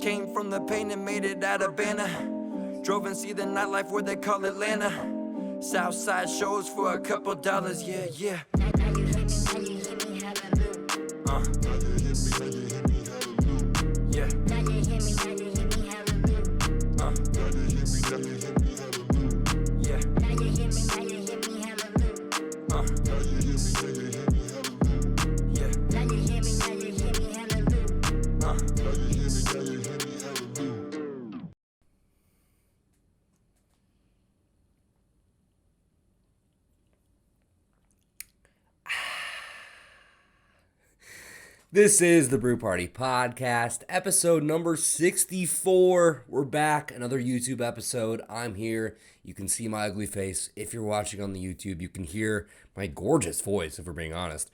came from the pain and made it out of Banner. Drove and see the nightlife where they call Atlanta. Southside shows for a couple dollars, yeah, yeah. Yeah. This is the Brew Party Podcast, episode number 64. We're back, another YouTube episode. I'm here. You can see my ugly face. If you're watching on the YouTube, you can hear my gorgeous voice, if we're being honest,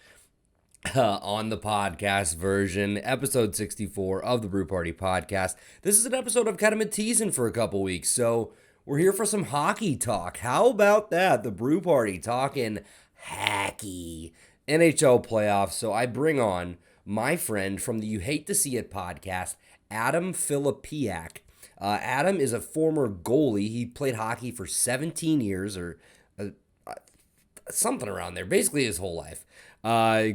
on the podcast version, episode 64 of the Brew Party Podcast. This is an episode I've kind of been teasing for a couple weeks, so we're here for some hockey talk. How about that? The Brew Party talking hacky NHL Playoffs. So I bring on my friend from the You Hate to See It podcast, Adam Filipiak. Adam is a former goalie. He played hockey for 17 years or something around there, basically his whole life.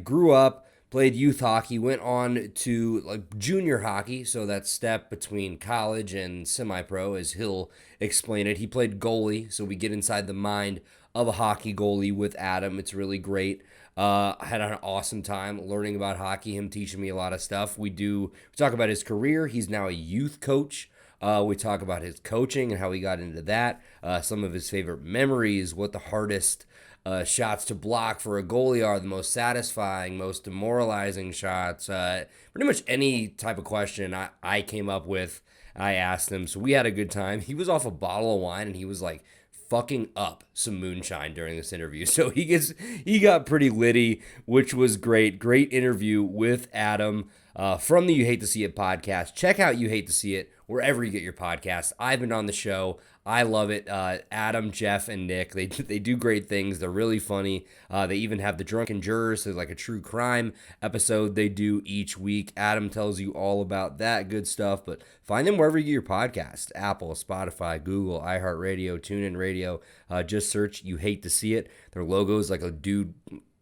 Grew up, played youth hockey, went on to junior hockey, so that step between college and semi-pro, as he'll explain it. He played goalie, so we get inside the mind of a hockey goalie with Adam. It's really great. I had an awesome time learning about hockey, him teaching me a lot of stuff. We talk about his career. He's now a youth coach. We talk about his coaching and how he got into that. Some of his favorite memories, what the hardest shots to block for a goalie are, the most satisfying, most demoralizing shots. Pretty much any type of question I came up with, I asked him. So we had a good time. He was off a bottle of wine and he was like fucking up some moonshine during this interview. So he got pretty litty, which was great. Great interview with Adam from the You Hate to See It podcast. Check out You Hate to See It wherever you get your podcasts. I've been on the show. I love it. Adam, Jeff, and Nick, they do great things. They're really funny. They even have the Drunken Jurors. So like a true crime episode they do each week. Adam tells you all about that good stuff. But find them wherever you get your podcast. Apple, Spotify, Google, iHeartRadio, TuneIn Radio. Just search You Hate to See It. Their logo is like a dude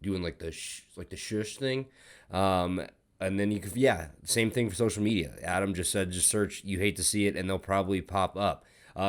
doing like the shush thing. And then you can, same thing for social media. Adam just said, just search You Hate to See It and they'll probably pop up.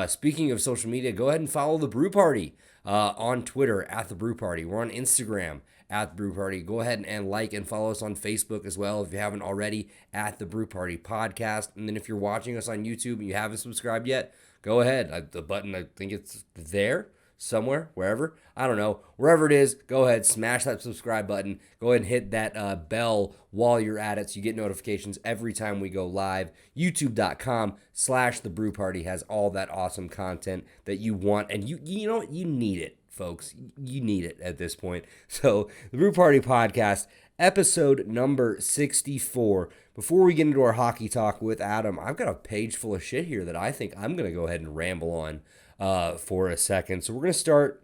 Speaking of social media, go ahead and follow the Brew Party on Twitter at the Brew Party. We're on Instagram at the Brew Party. Go ahead and like and follow us on Facebook as well if you haven't already, at the Brew Party Podcast. And then if you're watching us on YouTube and you haven't subscribed yet, go ahead. The button, I think it's there somewhere, wherever. I don't know. Wherever it is, go ahead, smash that subscribe button. Go ahead and hit that bell while you're at it so you get notifications every time we go live. YouTube.com/The Brew Party has all that awesome content that you want. And you know what? You need it, folks. You need it at this point. So, the Brew Party Podcast, episode number 64. Before we get into our hockey talk with Adam, I've got a page full of shit here that I think I'm going to go ahead and ramble on for a second. So we're going to start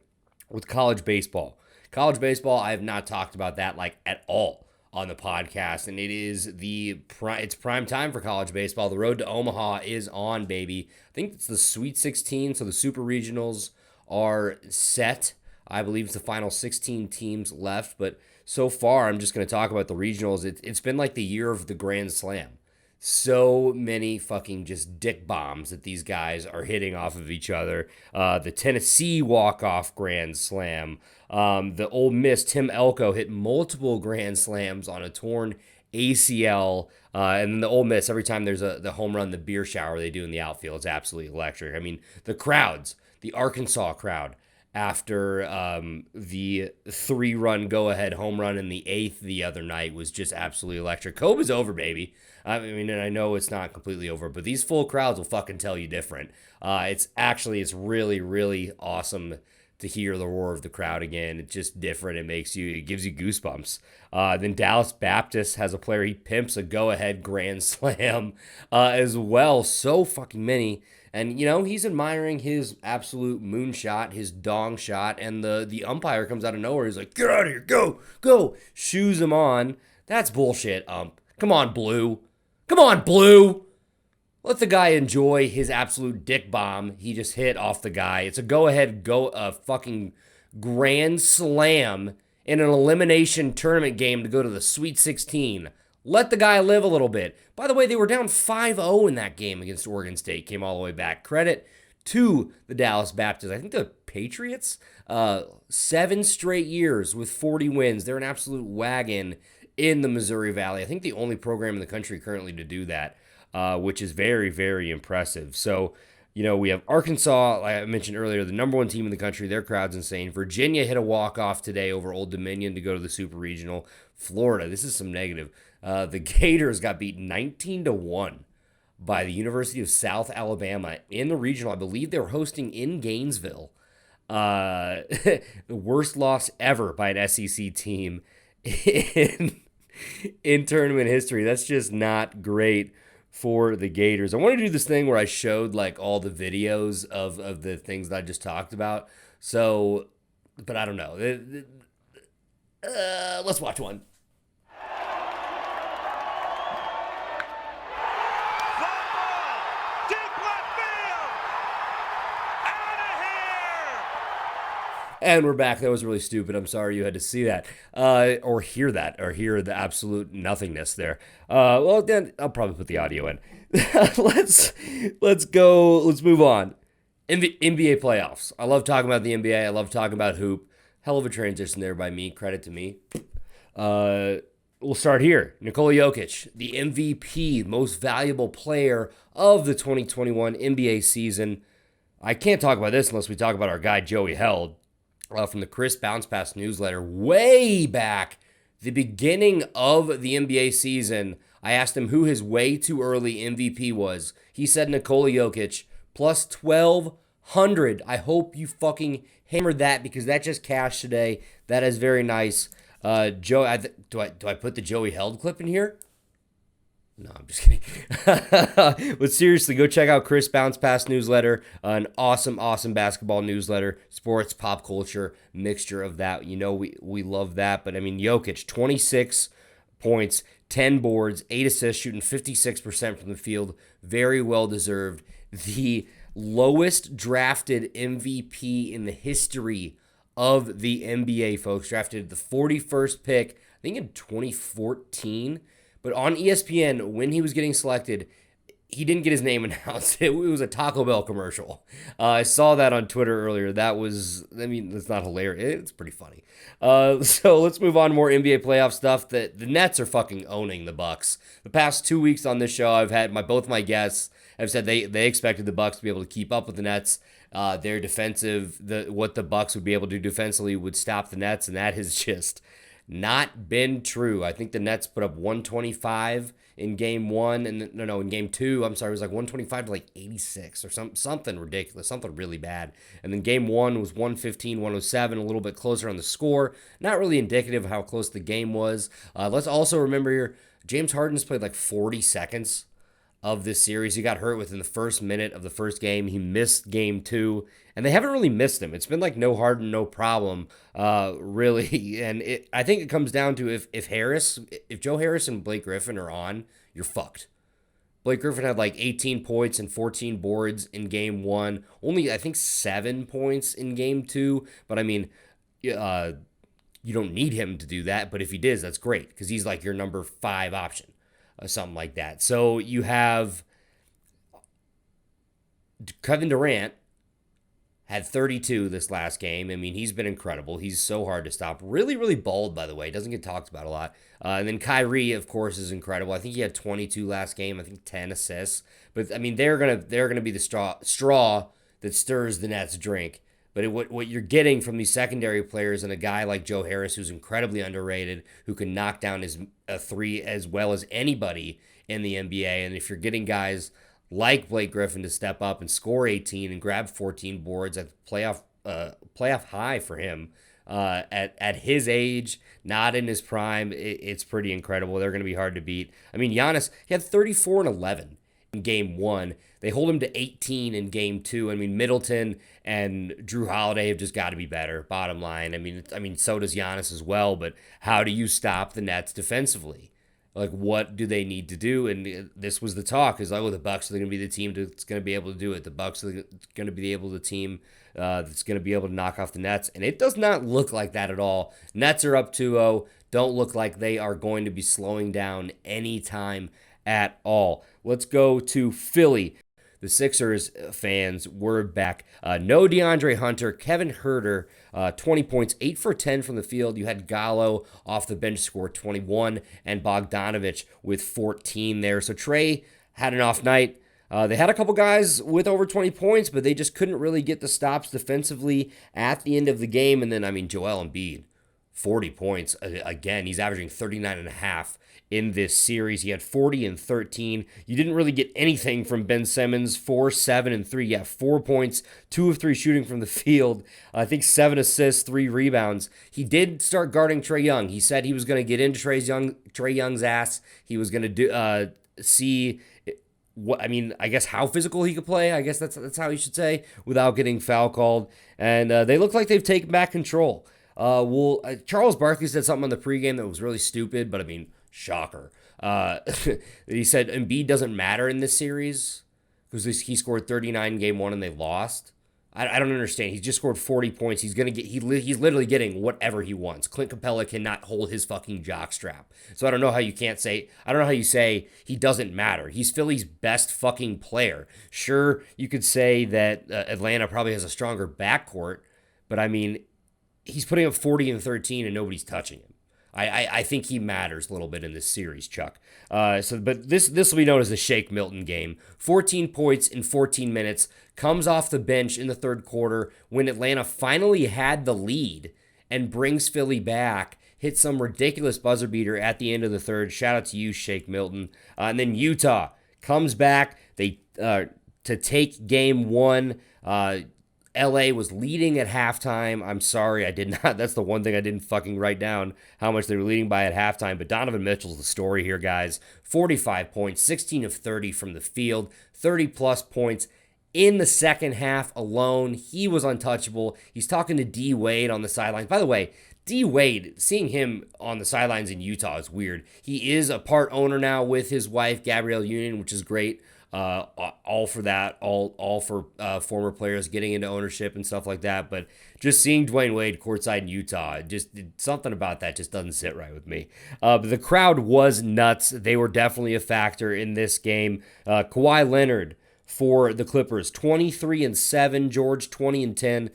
with college baseball. College baseball, I have not talked about that at all on the podcast, and it's prime time for college baseball. The road to Omaha is on, baby. I think it's the Sweet 16, so the Super Regionals are set. I believe it's the final 16 teams left, but so far I'm just going to talk about the regionals. It's been like the year of the Grand Slam. So many fucking just dick bombs that these guys are hitting off of each other. The Tennessee walk-off Grand Slam. The Ole Miss, Tim Elko, hit multiple Grand Slams on a torn ACL. And then the Ole Miss, every time there's the home run, the beer shower they do in the outfield, it's absolutely electric. I mean, the crowds, the Arkansas crowd, after the 3-run go-ahead home run in the 8th the other night was just absolutely electric. Coba's over, baby. I mean, and I know it's not completely over, but these full crowds will fucking tell you different. It's really, really awesome to hear the roar of the crowd again. It's just different. It gives you goosebumps. Then Dallas Baptist has a player, he pimps a go-ahead grand slam as well. So fucking many. And, he's admiring his absolute moonshot, his dong shot, and the umpire comes out of nowhere. He's like, get out of here, go, shoes him on. That's bullshit, ump. Come on, Blue. Let the guy enjoy his absolute dick bomb he just hit off the guy. It's a fucking grand slam in an elimination tournament game to go to the Sweet 16. Let the guy live a little bit. By the way, they were down 5-0 in that game against Oregon State. Came all the way back. Credit to the Dallas Baptists. I think the Patriots, 7 straight years with 40 wins. They're an absolute wagon in the Missouri Valley. I think the only program in the country currently to do that, which is very, very impressive. So, we have Arkansas, like I mentioned earlier, the number 1 team in the country. Their crowd's insane. Virginia hit a walk-off today over Old Dominion to go to the Super Regional. Florida, this is some negative. The Gators got beat 19-1 by the University of South Alabama in the regional. I believe they were hosting in Gainesville. The worst loss ever by an SEC team in tournament history. That's just not great for the Gators. I want to do this thing where I showed like all the videos of the things that I just talked about. So, but I don't know. Let's watch one. And we're back. That was really stupid. I'm sorry you had to see that, or hear the absolute nothingness there. Well, then I'll probably put the audio in. Let's go. Let's move on. NBA playoffs. I love talking about the NBA. I love talking about hoop. Hell of a transition there by me. Credit to me. We'll start here. Nikola Jokic, the MVP, most valuable player of the 2021 NBA season. I can't talk about this unless we talk about our guy Joey Held. From the Chris Bounce Pass newsletter way back, the beginning of the NBA season, I asked him who his way too early MVP was. He said Nikola Jokic, plus 1,200. I hope you fucking hammered that because that just cashed today. That is very nice. Joe, do I put the Joey Held clip in here? No, I'm just kidding. But seriously, go check out Chris Bounce Pass newsletter. An awesome basketball newsletter. Sports, pop culture, mixture of that. We love that. But I mean, Jokic, 26 points, 10 boards, 8 assists, shooting 56% from the field. Very well deserved. The lowest drafted MVP in the history of the NBA, folks. Drafted the 41st pick, I think in 2014. But on ESPN, when he was getting selected, he didn't get his name announced. It was a Taco Bell commercial. I saw that on Twitter earlier. It's not hilarious. It's pretty funny. So let's move on to more NBA playoff stuff. The Nets are fucking owning the Bucks. The past 2 weeks on this show, I've had both my guests have said they expected the Bucks to be able to keep up with the Nets. Their defensive, what the Bucks would be able to do defensively would stop the Nets, and that has just not been true. I think the Nets put up 125 in game 1, and in game 2, I'm sorry, it was like 125 to like 86 or something ridiculous, something really bad. And then game 1 was 115, 107, a little bit closer on the score. Not really indicative of how close the game was. Let's also remember here, James Harden's played like 40 seconds of this series. He got hurt within the first minute of the first game. He missed game 2, and they haven't really missed him. It's been like no Harden, no problem, really. And I think it comes down to if Joe Harris and Blake Griffin are on, you're fucked. Blake Griffin had like 18 points and 14 boards in game 1. Only, I think, 7 points in game 2. But I mean, you don't need him to do that. But if he does, that's great because he's like your number 5 option. Something like that. So you have Kevin Durant had 32 this last game. I mean, he's been incredible. He's so hard to stop. Really, really bald, by the way. Doesn't get talked about a lot. And then Kyrie, of course, is incredible. I think he had 22 last game. I think 10 assists. But I mean, they're gonna be the straw that stirs the Nets' drink. But what you're getting from these secondary players and a guy like Joe Harris, who's incredibly underrated, who can knock down his 3 as well as anybody in the NBA. And if you're getting guys like Blake Griffin to step up and score 18 and grab 14 boards at playoff high for him at his age, not in his prime, it's pretty incredible. They're going to be hard to beat. I mean, Giannis, he had 34 and 11 in game 1. They hold him to 18 in game 2. I mean, Middleton and Drew Holiday have just got to be better, bottom line. I mean, so does Giannis as well, but how do you stop the Nets defensively? Like, what do they need to do? And this was the talk: is like, oh, the Bucks are going to be the team that's going to be able to do it. The Bucks are going to be able to team that's going to be able to knock off the Nets, and it does not look like that at all. Nets are up 2-0. Don't look like they are going to be slowing down anytime at all. Let's go to Philly. The Sixers fans were back. No DeAndre Hunter, Kevin Huerter, 20 points, 8 for 10 from the field. You had Gallo off the bench score 21, and Bogdanovich with 14 there. So Trey had an off night. They had a couple guys with over 20 points, but they just couldn't really get the stops defensively at the end of the game. And then, Joel Embiid, 40 points. Again, he's averaging 39 and a half in this series. He had 40 and 13. You didn't really get anything from Ben Simmons. 4, 7, and 3. Yeah, 4 points, 2 of 3 shooting from the field. I think 7 assists, 3 rebounds. He did start guarding Trae Young. He said he was going to get into Trae Young's ass. He was going to see what I guess how physical he could play. I guess that's how you should say, without getting foul called. And they look like they've taken back control. Charles Barkley said something on the pregame that was really stupid, but shocker. He said Embiid doesn't matter in this series because he scored 39 game one and they lost. I don't understand. He just scored 40 points. He's literally getting whatever he wants. Clint Capella cannot hold his fucking jockstrap. So I don't know how you say he doesn't matter. He's Philly's best fucking player. Sure, you could say that Atlanta probably has a stronger backcourt, but he's putting up 40 and 13 and nobody's touching him. I think he matters a little bit in this series, Chuck. But this will be known as the Shake Milton game. 14 points in 14 minutes, comes off the bench in the third quarter when Atlanta finally had the lead and brings Philly back. Hit some ridiculous buzzer beater at the end of the third. Shout out to you, Shake Milton. And then Utah comes back. They to take game one. LA was leading at halftime. I'm sorry, I did not. That's the one thing I didn't fucking write down, how much they were leading by at halftime. But Donovan Mitchell's the story here, guys. 45 points, 16 of 30 from the field, 30-plus points in the second half alone. He was untouchable. He's talking to D. Wade on the sidelines. By the way, D. Wade, seeing him on the sidelines in Utah is weird. He is a part owner now with his wife, Gabrielle Union, which is great. All for that, all for former players getting into ownership and stuff like that. But just seeing Dwayne Wade courtside in Utah, just something about that just doesn't sit right with me. But the crowd was nuts. They were definitely a factor in this game. Kawhi Leonard for the Clippers, 23-7. George, 20-10.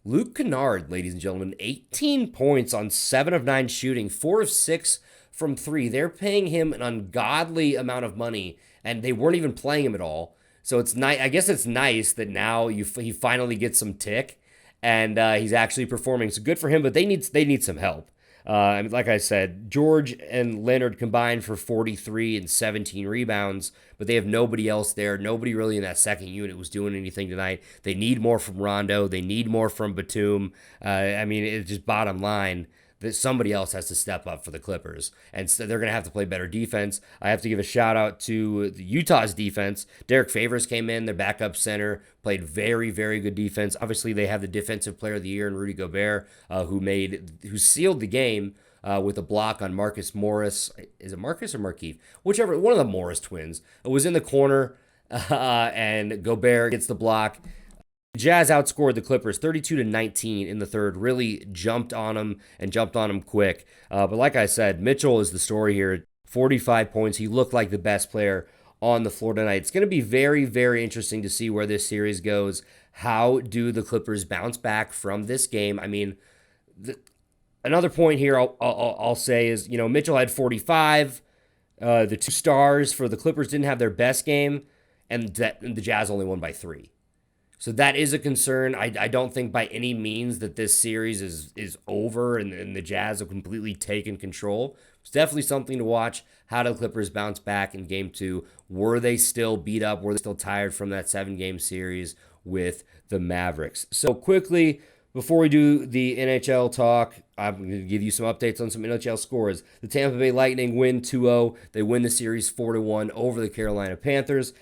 Luke Kennard, ladies and gentlemen, 18 points on 7 of 9 shooting, 4 of 6 from 3. They're paying him an ungodly amount of money, and they weren't even playing him at all. So it's nice. I guess it's nice that now he finally gets some tick, and he's actually performing. So good for him. But they need some help. Like I said, George and Leonard combined for 43 and 17 rebounds, but they have nobody else there. Nobody really in that second unit was doing anything tonight. They need more from Rondo. They need more from Batum. It's just bottom line that somebody else has to step up for the Clippers, and so they're going to have to play better defense. I have to give a shout out to the Utah's defense. Derek Favors came in, their backup center, played very, very good defense. Obviously, they have the Defensive Player of the Year in Rudy Gobert, who sealed the game with a block on Marcus Morris. Is it Marcus or Markieff? Whichever, one of the Morris twins. It was in the corner, and Gobert gets the block. Jazz outscored the Clippers 32-19 in the third, really jumped on them quick. But like I said, Mitchell is the story here. 45 points. He looked like the best player on the floor tonight. It's going to be very, very interesting to see where this series goes. How do the Clippers bounce back from this game? Another point here I'll say is, Mitchell had 45. The 2 stars for the Clippers didn't have their best game, and the Jazz only won by 3. So that is a concern. I don't think by any means that this series is over and the Jazz have completely taken control. It's definitely something to watch. How do the Clippers bounce back in game 2? Were they still beat up? Were they still tired from that 7-game series with the Mavericks? So quickly, before we do the NHL talk, I'm going to give you some updates on some NHL scores. The Tampa Bay Lightning win 2-0. They win the series 4-1 over the Carolina Panthers.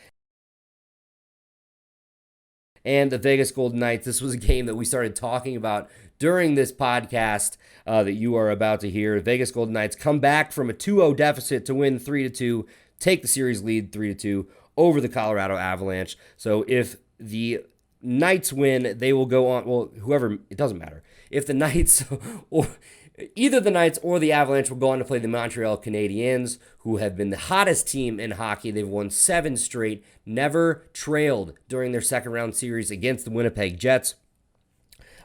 And the Vegas Golden Knights, this was a game that we started talking about during this podcast that you are about to hear. Vegas Golden Knights come back from a 2-0 deficit to win 3-2, take the series lead 3-2 over the Colorado Avalanche. So if the Knights win, they will go on. Well, whoever, it doesn't matter. If the Knights or either the Knights or the Avalanche will go on to play the Montreal Canadiens, who have been the hottest team in hockey. They've won 7 straight, never trailed during their second round series against the Winnipeg Jets.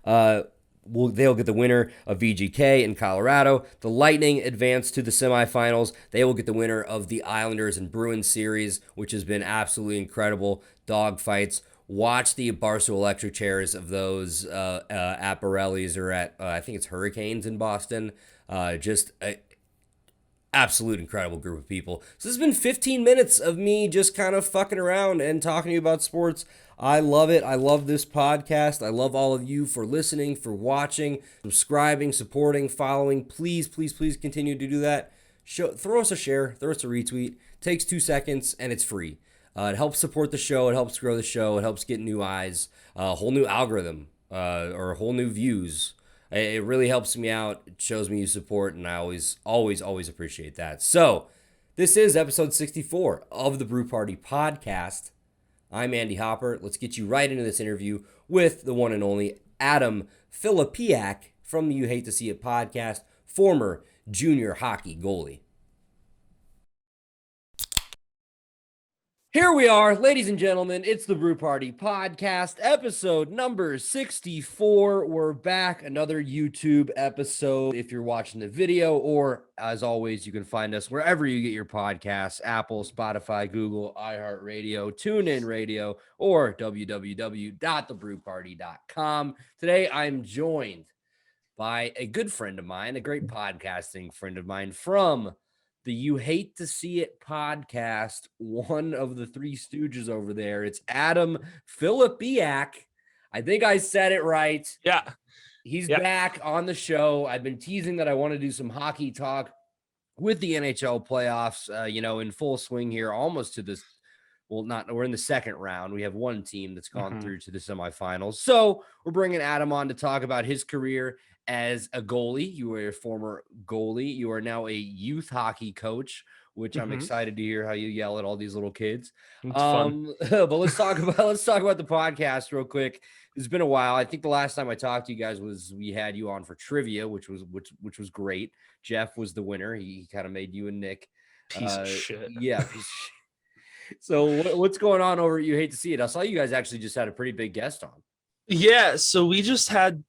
They'll get the winner of VGK in Colorado. The Lightning advance to the semifinals. They will get the winner of the Islanders and Bruins series, which has been absolutely incredible. Dogfights. Watch the Barstool electric chairs of those at Borelli's or at, I think it's Hurricanes in Boston. Just an absolute incredible group of people. So this has been 15 minutes of me just kind of fucking around and talking to you about sports. I love it. I love this podcast. I love all of you for listening, for watching, subscribing, supporting, following. Please, please, please continue to do that. Throw us a share. Throw us a retweet. It takes 2 seconds and it's free. It helps support the show. It helps grow the show. It helps get new eyes, a whole new algorithm, or whole new views. It really helps me out. It shows me you support, and I always, always, always appreciate that. So, this is episode 64 of the Brew Party podcast. I'm Andy Hopper. Let's get you right into this interview with the one and only Adam Filipiak from the You Hate to See It podcast, former junior hockey goalie. Here we are, ladies and gentlemen. It's the Brew Party podcast, episode number 64. We're back, another YouTube episode. If you're watching the video, or as always, you can find us wherever you get your podcasts: Apple, Spotify, Google, iHeartRadio, TuneIn Radio, or www.thebrewparty.com. Today, I'm joined by a good friend of mine, a great podcasting friend of mine from the You Hate to See It podcast, one of the 3 Stooges over there. It's Adam Filipiak. I think I said it right. Yeah. He's back on the show. I've been teasing that I want to do some hockey talk with the NHL playoffs, in full swing here, almost to this. Well, we're in the second round. We have one team that's gone through to the semifinals. So we're bringing Adam on to talk about his career as a goalie. You were a former goalie. You are now a youth hockey coach, which I'm excited to hear how you yell at all these little kids. It's fun. But let's talk about the podcast real quick. It's been a while. I think the last time I talked to you guys was we had you on for trivia, which was great. Jeff was the winner. He kind of made you and Nick piece of shit. Yeah, piece of shit. So what's going on over at You Hate to See It? I saw you guys actually just had a pretty big guest on. Yeah, so we just had,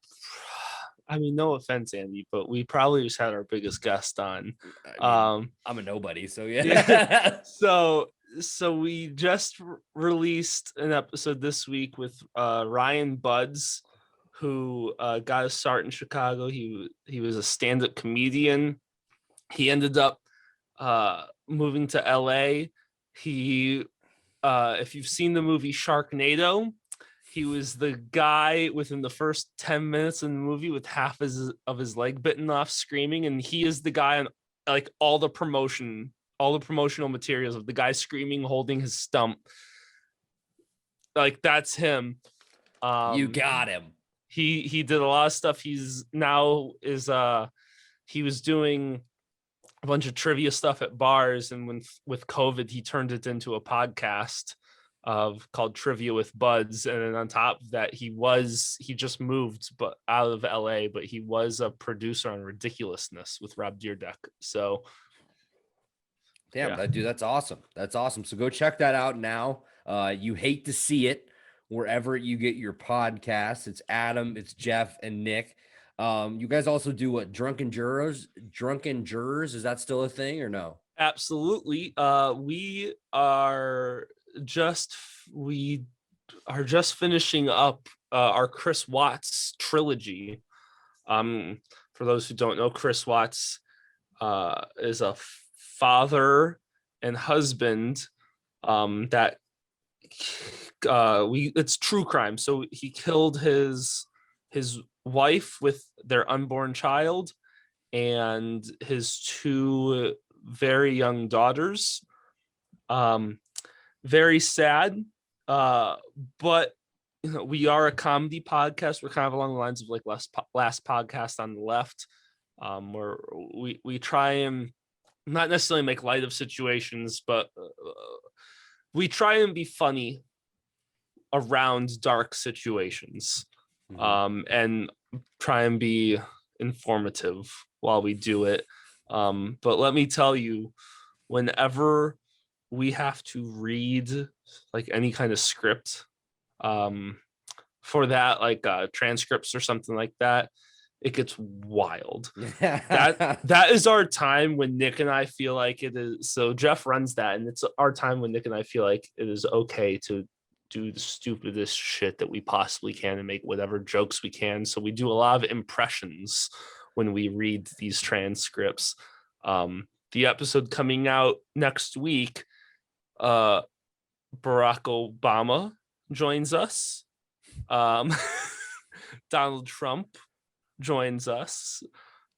I mean, no offense, Andy, but we probably just had our biggest guest on. I'm a nobody, so yeah. So we just released an episode this week with Ryan Buds, who got a start in Chicago. He was a stand-up comedian. He ended up moving to LA. He, if you've seen the movie Sharknado, he was the guy within the first 10 minutes in the movie with half of his leg bitten off screaming. And he is the guy on like all the promotional materials of the guy screaming, holding his stump. Like that's him. You got him. He did a lot of stuff. He was doing a bunch of trivia stuff at bars, and with COVID, he turned it into a podcast called Trivia with Buds. And then on top of that, he just moved out of LA, but he was a producer on Ridiculousness with Rob Dyrdek. So damn, dude, that's awesome. That's awesome. So go check that out now. You Hate to See It wherever you get your podcasts. It's Adam, it's Jeff, and Nick. You guys also do what? Drunken Jurors? Is that still a thing or no? Absolutely. We are just finishing up our Chris Watts trilogy. For those who don't know, Chris Watts is a father and husband that it's true crime. So he killed his wife with their unborn child and his 2 very young daughters. Very sad, but we are a comedy podcast. We're kind of along the lines of like last podcast on the left, where we try and not necessarily make light of situations, but we try and be funny around dark situations, and try and be informative while we do it. But let me tell you, whenever we have to read like any kind of script, for that, like transcripts or something like that, it gets wild. that is our time when Nick and I feel like it is. So Jeff runs that, and it's our time when Nick and I feel like it is okay to do the stupidest shit that we possibly can and make whatever jokes we can. So we do a lot of impressions when we read these transcripts. The episode coming out next week, Barack Obama joins us. Donald Trump joins us.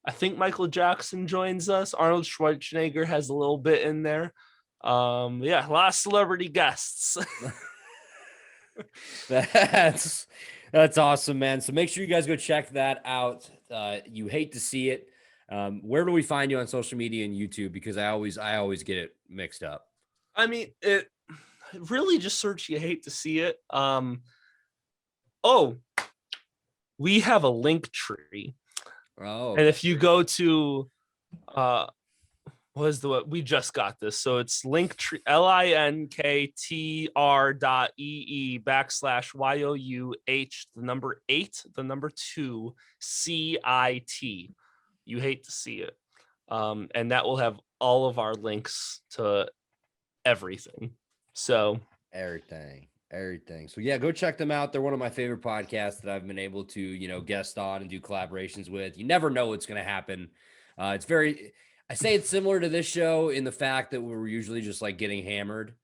I think Michael Jackson joins us. Arnold Schwarzenegger has a little bit in there. Yeah, a lot of celebrity guests. That's awesome, man. So make sure you guys go check that out. You hate to see it. Where do we find you on social media and YouTube? Because I always get it mixed up. I mean, it really just search "You Hate to See It." We have a link tree. Oh, and if you go to we just got this, so it's linktree linktr.ee/YOUH the number 8 the number 2 CIT. You hate to see it. And that will have all of our links to everything. So everything. So yeah, go check them out. They're one of my favorite podcasts that I've been able to, guest on and do collaborations with. You never know what's going to happen. I say it's similar to this show in the fact that we're usually just like getting hammered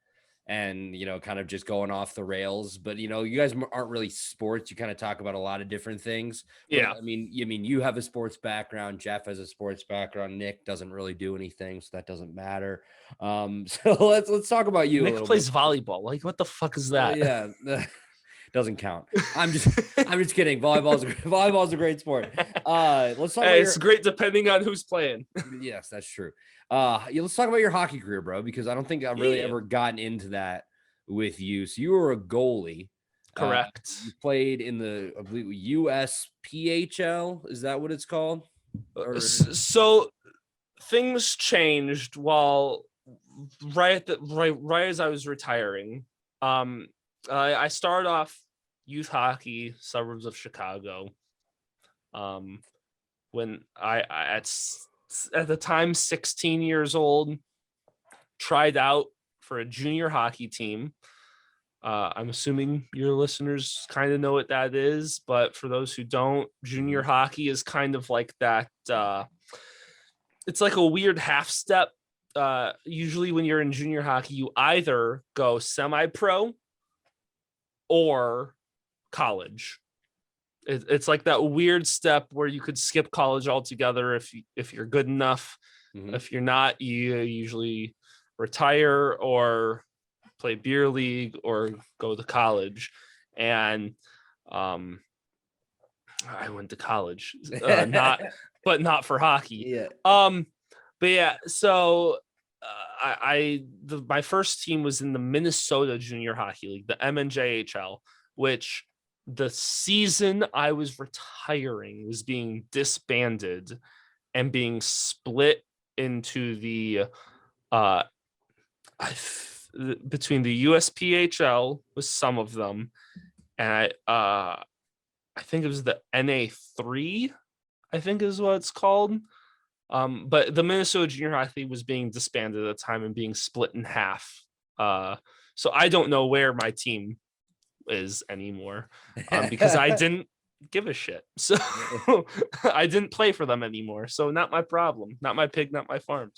and, kind of just going off the rails. But, you guys aren't really sports. You kind of talk about a lot of different things. But, yeah. I mean, you have a sports background. Jeff has a sports background. Nick doesn't really do anything, so that doesn't matter. So let's talk about you. Nick plays volleyball. Like, what the fuck is that? Yeah. Doesn't count. I'm just kidding. Volleyball's a great sport. Let's talk. It's great depending on who's playing. Yes, that's true. Let's talk about your hockey career, bro, because I don't think I've really ever gotten into that with you. So you were a goalie. Correct. You played in the, I believe, USPHL. Is that what it's called? So things changed while right as I was retiring. I started off youth hockey, suburbs of Chicago. When I at the time 16 years old, tried out for a junior hockey team. I'm assuming your listeners kind of know what that is, but for those who don't, junior hockey is kind of like that. It's like a weird half step. Usually when you're in junior hockey, you either go semi-pro or college. It's like that weird step where you could skip college altogether if you're good enough. Mm-hmm. If you're not, you usually retire or play beer league or go to college. And I went to college, not for hockey. Yeah. But yeah, so my first team was in the Minnesota Junior Hockey League, the MNJHL, which the season I was retiring was being disbanded and being split into the between the USPHL with some of them, and I think it was the NA3, I think is what it's called. But the Minnesota Junior Hockey was being disbanded at the time and being split in half. So I don't know where my team is anymore, because I didn't give a shit. So I didn't play for them anymore. So not my problem, not my pig, not my farm.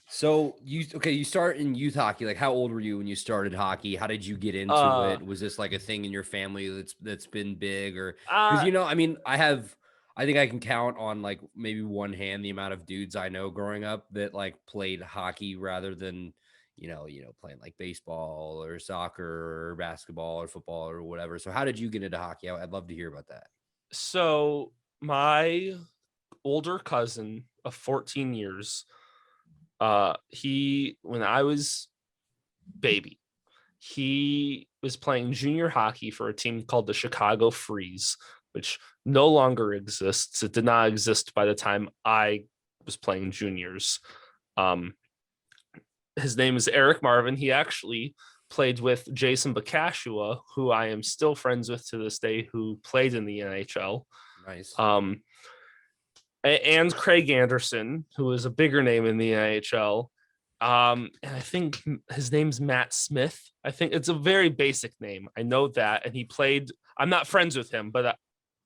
So you start in youth hockey. Like, how old were you when you started hockey? How did you get into it? Was this like a thing in your family that's been big, or because I mean, I think I can count on like maybe one hand the amount of dudes I know growing up that like played hockey rather than playing like baseball or soccer or basketball or football or whatever. So how did you get into hockey? I'd love to hear about that. So my older cousin of 14 years, when I was baby, he was playing junior hockey for a team called the Chicago Freeze, which no longer exists. It did not exist by the time I was playing juniors. His name is Eric Marvin. He actually played with Jason Bakashua, who I am still friends with to this day, who played in the NHL. Nice. And Craig Anderson, who is a bigger name in the NHL. And I think his name's Matt Smith. I think it's a very basic name. I know that. And he played, I'm not friends with him, but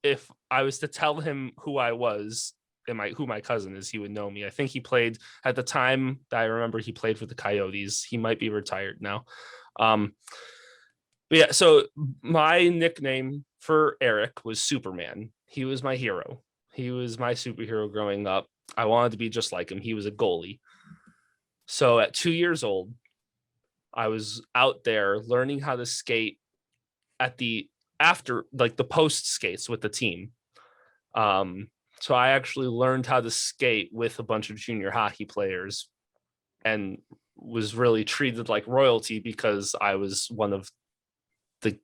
if I was to tell him who I was and who my cousin is, he would know me. I think he played at the time that I remember he played for the Coyotes. He might be retired now. But yeah, so my nickname for Eric was Superman. He was my hero. He was my superhero growing up. I wanted to be just like him. He was a goalie. So at 2 years old, I was out there learning how to skate after the post skates with the team. So I actually learned how to skate with a bunch of junior hockey players and was really treated like royalty because I was one of the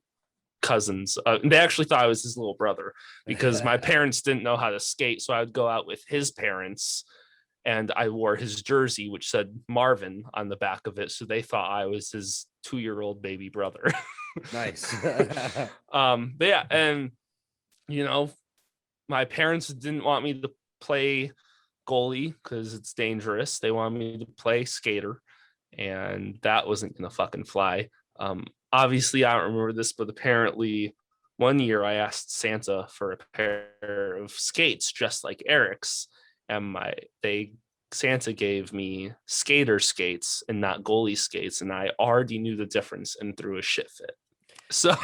cousins. They actually thought I was his little brother because my parents didn't know how to skate. So I would go out with his parents and I wore his jersey, which said Marvin on the back of it. So they thought I was his 2-year-old baby brother. Nice. But yeah, and my parents didn't want me to play goalie because it's dangerous. They wanted me to play skater, and that wasn't gonna fucking fly. Obviously, I don't remember this, but apparently one year I asked Santa for a pair of skates just like Eric's, and Santa gave me skater skates and not goalie skates, and I already knew the difference and threw a shit fit. So,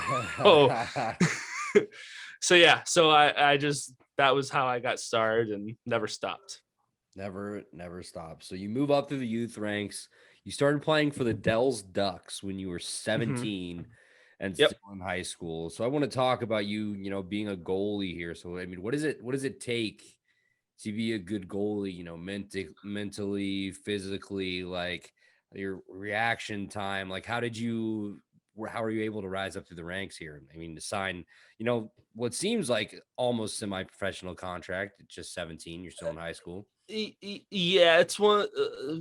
so I just, that was how I got started and never stopped. Never stopped. So you move up through the youth ranks. You started playing for the Dells Ducks when you were 17 and Yep. still in high school. So I want to talk about you, being a goalie here. So I mean, what does it take to be a good goalie, mentally, physically, like your reaction time? Like how are you able to rise up through the ranks here? I mean, to sign, what seems like almost semi-professional contract at just 17, you're still in high school. Yeah, it's one.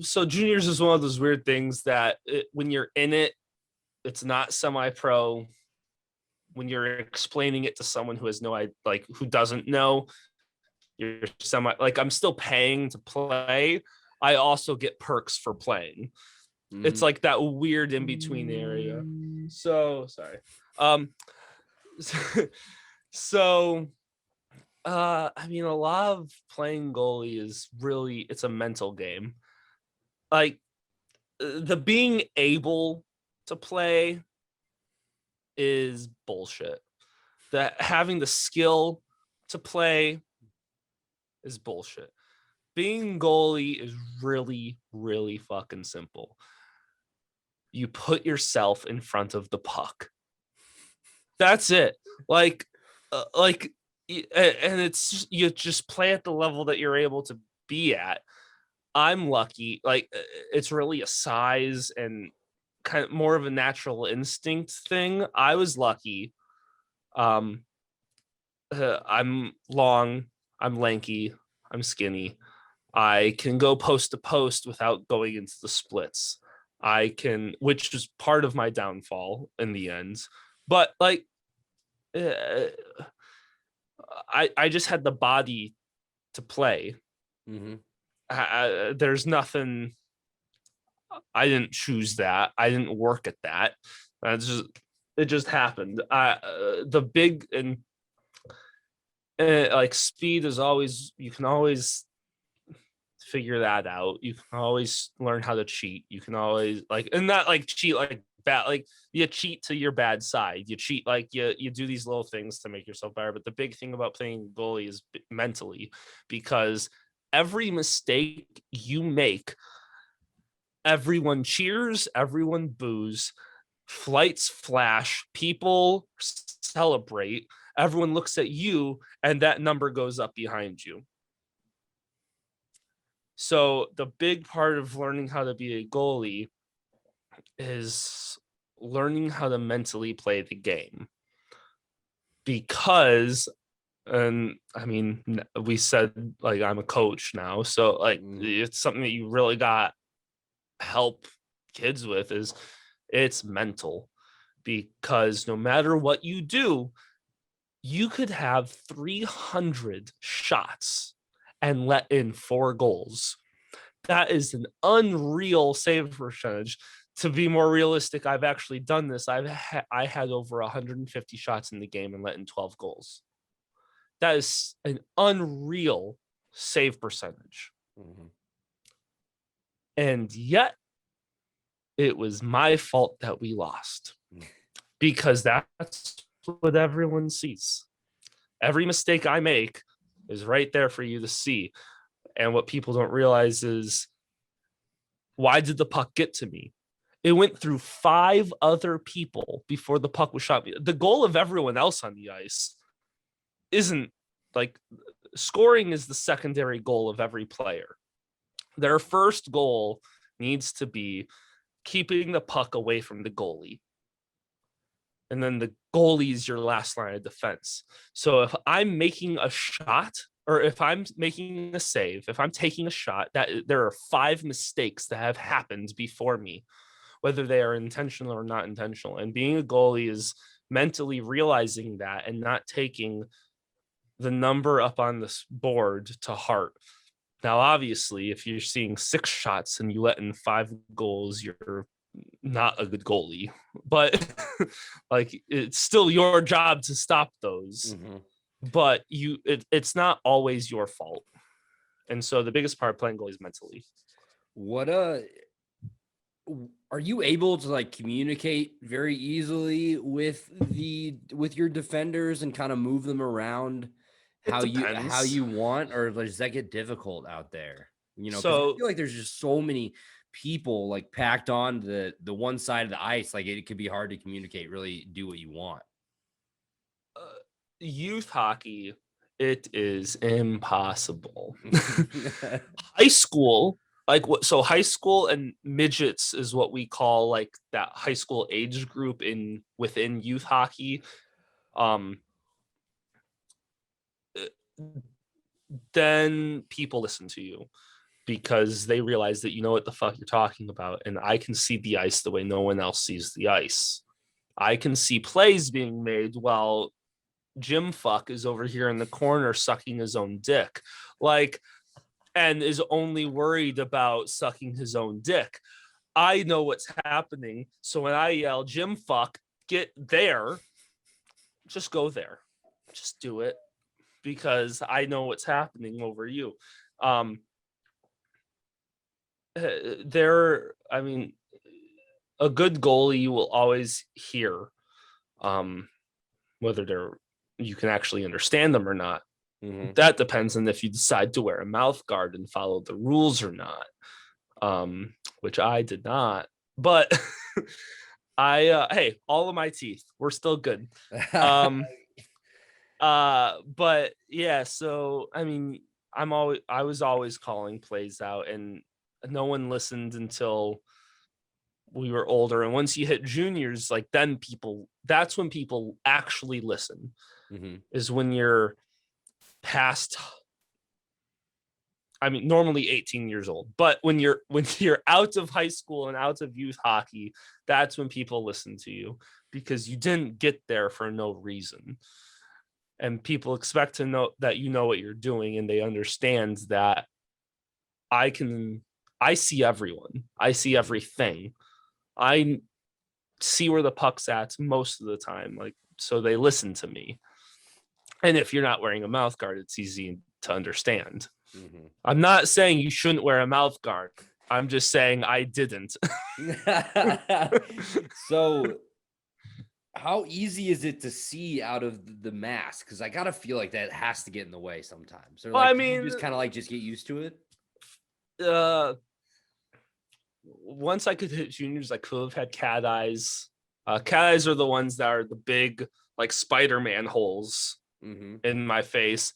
So juniors is one of those weird things that when you're in it, it's not semi-pro. When you're explaining it to someone who has no idea, like who doesn't know, you're I'm still paying to play. I also get perks for playing. Mm-hmm. It's like that weird in between area. So sorry. I mean, a lot of playing goalie is really, it's a mental game. Like the being able to play is bullshit. That having the skill to play is bullshit. Being goalie is really, really fucking simple. You put yourself in front of the puck. That's it. And it's, you just play at the level that you're able to be at. I'm lucky. Like it's really a size and kind of more of a natural instinct thing. I was lucky. I'm long, I'm lanky, I'm skinny. I can go post to post without going into the splits. Which is part of my downfall in the end. But like, I just had the body to play. Mm-hmm. There's nothing. I didn't choose that. I didn't work at that. It just happened. The big and like speed is always, you can always figure that out. You can always learn how to cheat. You can always and not like cheat like bad, like you cheat to your bad side. You cheat, like you do these little things to make yourself better. But the big thing about playing goalie is mentally, because every mistake you make everyone cheers, everyone boos, flights flash, people celebrate, everyone looks at you, and that number goes up behind you. So the big part of learning how to be a goalie is learning how to mentally play the game. Because, and I mean, we said, like, I'm a coach now, so like it's something that you really got help kids with, is it's mental. Because no matter what you do, you could have 300 shots and let in 4 goals. That is an unreal save percentage. To be more realistic, I've actually done this. I had over 150 shots in the game and let in 12 goals. That is an unreal save percentage. Mm-hmm. And yet, it was my fault that we lost. Because that's what everyone sees. Every mistake I make is right there for you to see. And what people don't realize is, why did the puck get to me? It went through 5 other people before the puck was shot. The goal of everyone else on the ice isn't, like, scoring is the secondary goal of every player. Their first goal needs to be keeping the puck away from the goalie. And then the goalie is your last line of defense. So if I'm making a shot, or if I'm making a save, if I'm taking a shot, that there are 5 mistakes that have happened before me, whether they are intentional or not intentional. And being a goalie is mentally realizing that and not taking the number up on this board to heart. Now, obviously, if you're seeing 6 shots and you let in 5 goals, you're not a good goalie. But like, it's still your job to stop those. Mm-hmm. But it's not always your fault. And so the biggest part of playing goalie is mentally. What are you able to, like, communicate very easily with your defenders and kind of move them around how you want, or does that get difficult out there? You know, because I feel like there's just so many people, like, packed on the one side of the ice, like it could be hard to communicate, really do what you want. Youth hockey, it is impossible. High school, like, what? So high school and midgets is what we call, like, that high school age group within youth hockey. Then people listen to you because they realize that you know what the fuck you're talking about, and I can see the ice the way no one else sees the ice. I can see plays being made while Jim fuck is over here in the corner sucking his own dick, like, and is only worried about sucking his own dick. I know what's happening, so when I yell Jim fuck, get there, just go there, just do it, because I know what's happening over you. I mean, a good goalie you will always hear, whether you can actually understand them or not. Mm-hmm. That depends on if you decide to wear a mouth guard and follow the rules or not, which I did not. But hey, all of my teeth, we're still good. But yeah, so I mean, I was always calling plays out, and no one listened until we were older. And once you hit juniors, like, then that's when people actually listen. Mm-hmm. Is when you're past, I mean, normally 18 years old, but when you're out of high school and out of youth hockey, that's when people listen to you, because you didn't get there for no reason. And people expect to know that you know what you're doing, and they understand that I see everyone. I see everything. I see where the puck's at most of the time. Like, so they listen to me. And if you're not wearing a mouth guard, it's easy to understand. Mm-hmm. I'm not saying you shouldn't wear a mouth guard. I'm just saying I didn't. So how easy is it to see out of the mask? Because I gotta feel like that has to get in the way sometimes. Or, like, I mean, you just kind of, like, just get used to it. once I could hit juniors, I could have had cat eyes. Cat eyes are the ones that are the big, like Spider-Man holes in my face.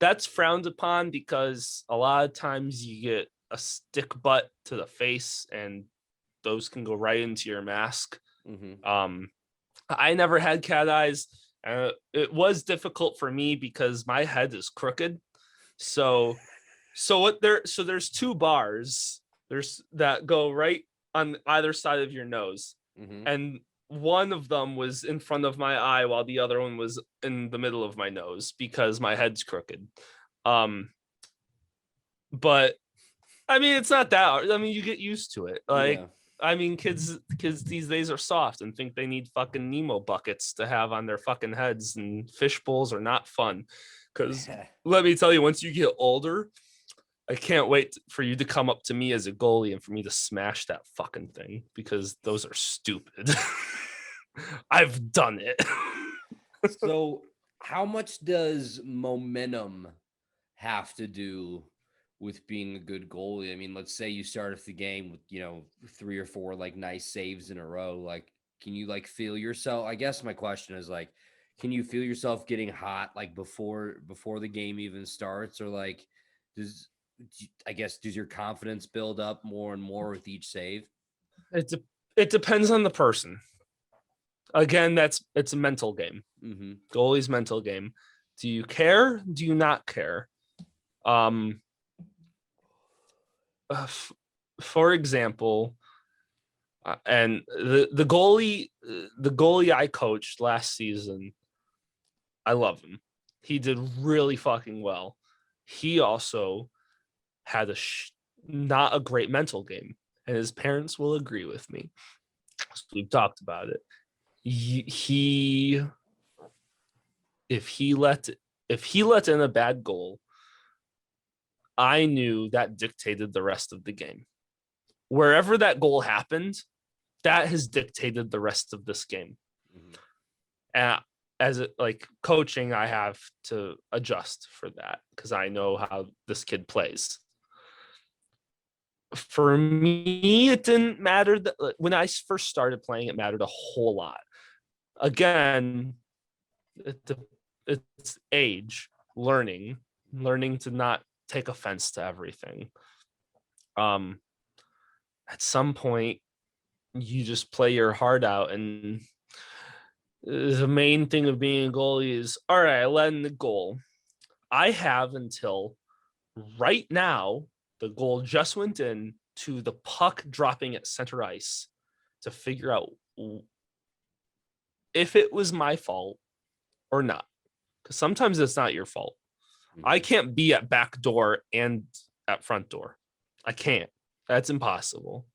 That's frowned upon because a lot of times you get a stick butt to the face and those can go right into your mask. I never had cat eyes. It was difficult for me because my head is crooked. So there's two bars that go right on either side of your nose. And one of them was in front of my eye while the other one was in the middle of my nose because my head's crooked. But I mean, it's not that. I mean, you get used to it. Like, yeah. I mean, kids these days are soft and think they need fucking Nemo buckets to have on their fucking heads, and fish bowls are not fun. Because let me tell you, once you get older, I can't wait for you to come up to me as a goalie and for me to smash that fucking thing, because those are stupid. I've done it. So how much does momentum have to do with being a good goalie? I mean, let's say you start off the game with, 3 or 4 like nice saves in a row. Like, can you like feel yourself? I guess my question is like, can you feel yourself getting hot like before the game even starts, or like does your confidence build up more and more with each save? It depends on the person. Again, it's a mental game. Goalie's mental game. Do you care? Do you not care? For example, and the goalie I coached last season, I love him. He did really fucking well. He also had not a great mental game, and his parents will agree with me. So we've talked about it. If he let in a bad goal, I knew that dictated the rest of the game. Wherever that goal happened, that has dictated the rest of this game. As like coaching, I have to adjust for that because I know how this kid plays. For me, it didn't matter that when I first started playing, it mattered a whole lot. Again, it's age, learning to not take offense to everything. At some point, you just play your heart out, and the main thing of being a goalie is, all right, I let in the goal. I have until right now, the goal just went in, to the puck dropping at center ice to figure out if it was my fault or not. Because sometimes it's not your fault. I can't be at back door and at front door. I can't. That's impossible.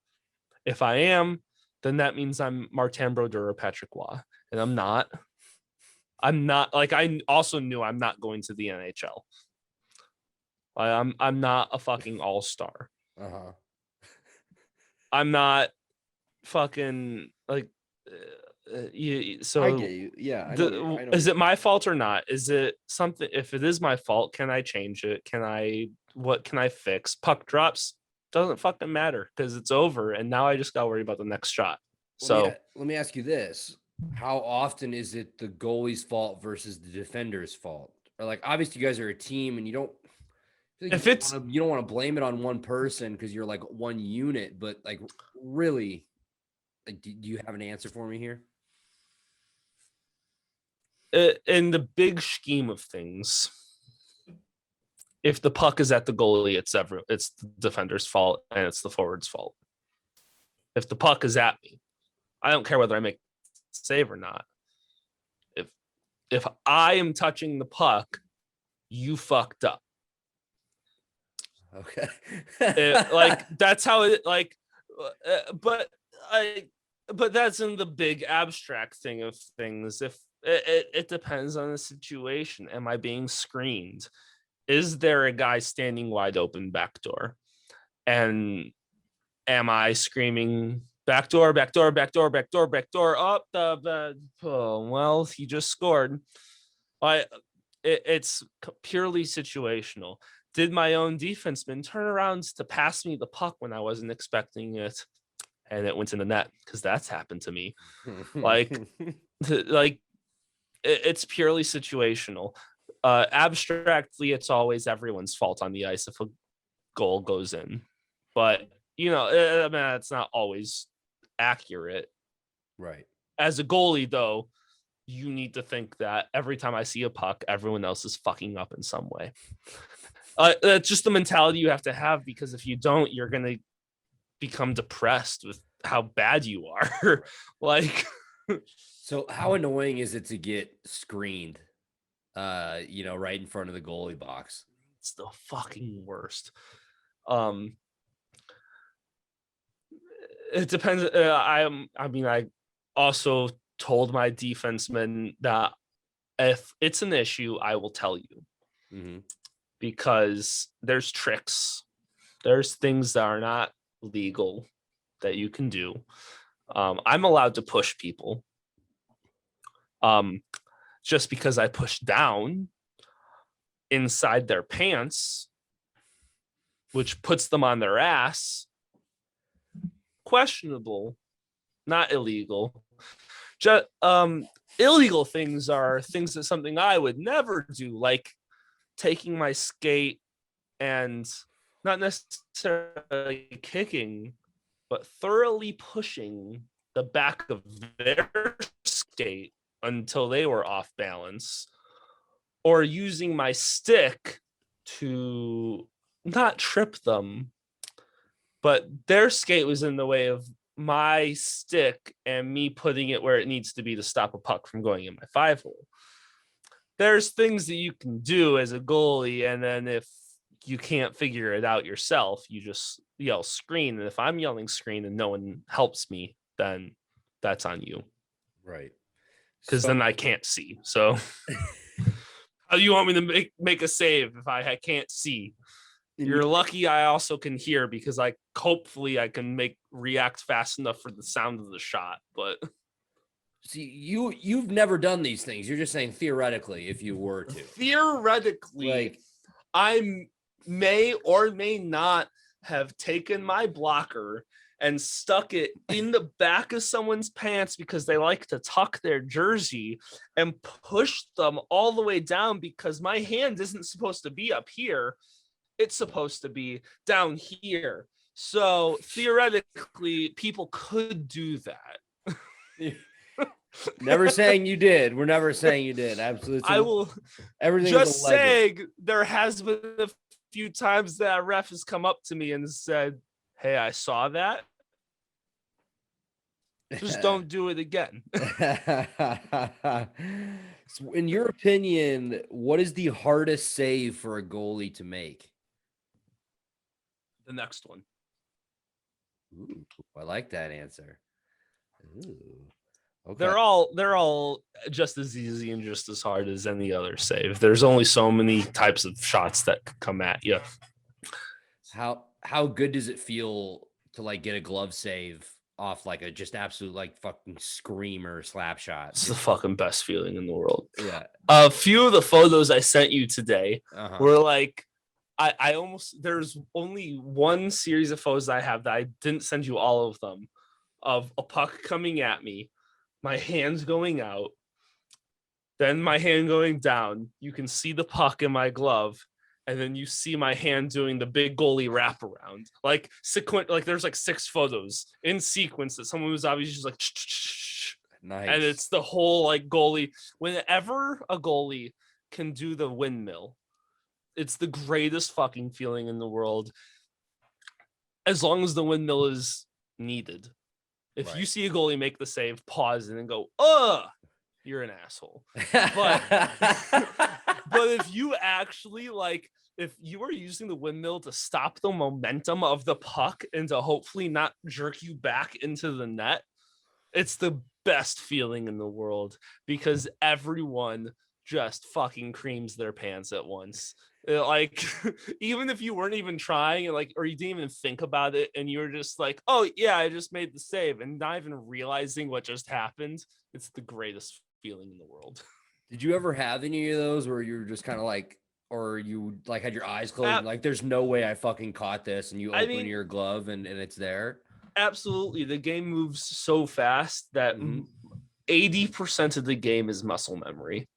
If I am, then that means I'm Martin Brodeur or Patrick Waugh. And I'm not. Like, I also knew I'm not going to the NHL. I'm not a fucking all-star. I'm not fucking like so I get you. Yeah. I know is it my fault or not? Is it something? If it is my fault, can I change it? What can I fix? Puck drops, doesn't fucking matter because it's over, and now I just got to worry about the next shot. So let me ask you this: how often is it the goalie's fault versus the defender's fault? Or like, obviously you guys are a team, and you don't. If you don't want to blame it on one person because you're like one unit, but like really, like, do you have an answer for me here? In the big scheme of things, if the puck is at the goalie, it's the defender's fault and it's the forward's fault. If the puck is at me, I don't care whether I make a save or not. If I am touching the puck, you fucked up. Okay. Like, that's how it, like, but that's in the big abstract thing of things. If it depends on the situation. Am I being screened? Is there a guy standing wide open back door? And am I screaming back door, back door, back door, back door, back door, up well, he just scored. It's purely situational. did my own defenseman turnarounds to pass me the puck when I wasn't expecting it, and it went in the net, because that's happened to me. Like, it's purely situational. Abstractly, it's always everyone's fault on the ice if a goal goes in, but I mean, it's not always accurate. Right. As a goalie, though, you need to think that every time I see a puck, everyone else is fucking up in some way. That's just the mentality you have to have, because if you don't, you're going to become depressed with how bad you are. Like, so how annoying is it to get screened, right in front of the goalie box? It's the fucking worst. It depends. I also told my defenseman that if it's an issue, I will tell you. Mm-hmm. Because there's tricks, there's things that are not legal that you can do. I'm allowed to push people. Just because I push down inside their pants, which puts them on their ass, questionable, not illegal. Just illegal things are things that something I would never do, like taking my skate and not necessarily kicking, but thoroughly pushing the back of their skate until they were off balance, or using my stick to not trip them, but their skate was in the way of my stick and me putting it where it needs to be to stop a puck from going in my 5-hole. There's things that you can do as a goalie, and then if you can't figure it out yourself, you just yell screen. And if I'm yelling screen and no one helps me, then that's on you. Right. Because then I can't see. So how do you want me to make a save if I can't see? You're lucky I also can hear, because hopefully I can react fast enough for the sound of the shot. But see, you've never done these things. You're just saying theoretically, if you were to. Theoretically, I may or may not have taken my blocker and stuck it in the back of someone's pants because they like to tuck their jersey, and pushed them all the way down, because my hand isn't supposed to be up here. It's supposed to be down here. So theoretically, people could do that. Never saying you did. We're never saying you did. Absolutely. I will. Everything just saying, there has been a few times that a ref has come up to me and said, "Hey, I saw that. Just don't do it again." So in your opinion, what is the hardest save for a goalie to make? The next one. Ooh, I like that answer. Ooh. Okay. They're all just as easy and just as hard as any other save. There's only so many types of shots that could come at you. How good does it feel to get a glove save off a just absolute fucking screamer slap shot? It's the fucking best feeling in the world. Yeah. A few of the photos I sent you today were I almost, there's only one series of photos I have that I didn't send you all of them, of a puck coming at me, my hands going out, then my hand going down. You can see the puck in my glove, and then you see my hand doing the big goalie wraparound. There's 6 photos in sequence that someone was obviously just nice. And it's the whole goalie. Whenever a goalie can do the windmill, it's the greatest fucking feeling in the world, as long as the windmill is needed. If you see a goalie make the save, pause and then go, you're an asshole. But if you actually if you are using the windmill to stop the momentum of the puck and to hopefully not jerk you back into the net, it's the best feeling in the world, because everyone just fucking creams their pants at once. Even if you weren't even trying or you didn't even think about it, and you were just oh yeah, I just made the save, and not even realizing what just happened, it's the greatest feeling in the world. Did you ever have any of those where you're just kind of or you like had your eyes closed, Ab- and, like there's no way I fucking caught this, and you I open mean, your glove and it's there. absolutely. The game moves so fast that Mhm. 80% of the game is muscle memory.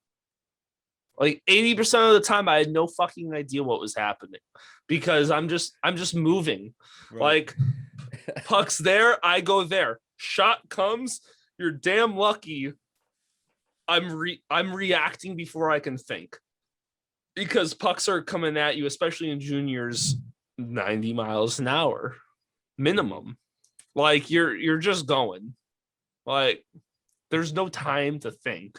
Like 80% of the time, I had no fucking idea what was happening because I'm just moving. Right. Like puck's there, I go there. Shot comes, you're damn lucky. I'm reacting before I can think because pucks are coming at you, especially in juniors, 90 miles an hour minimum. Like you're just going. Like there's no time to think.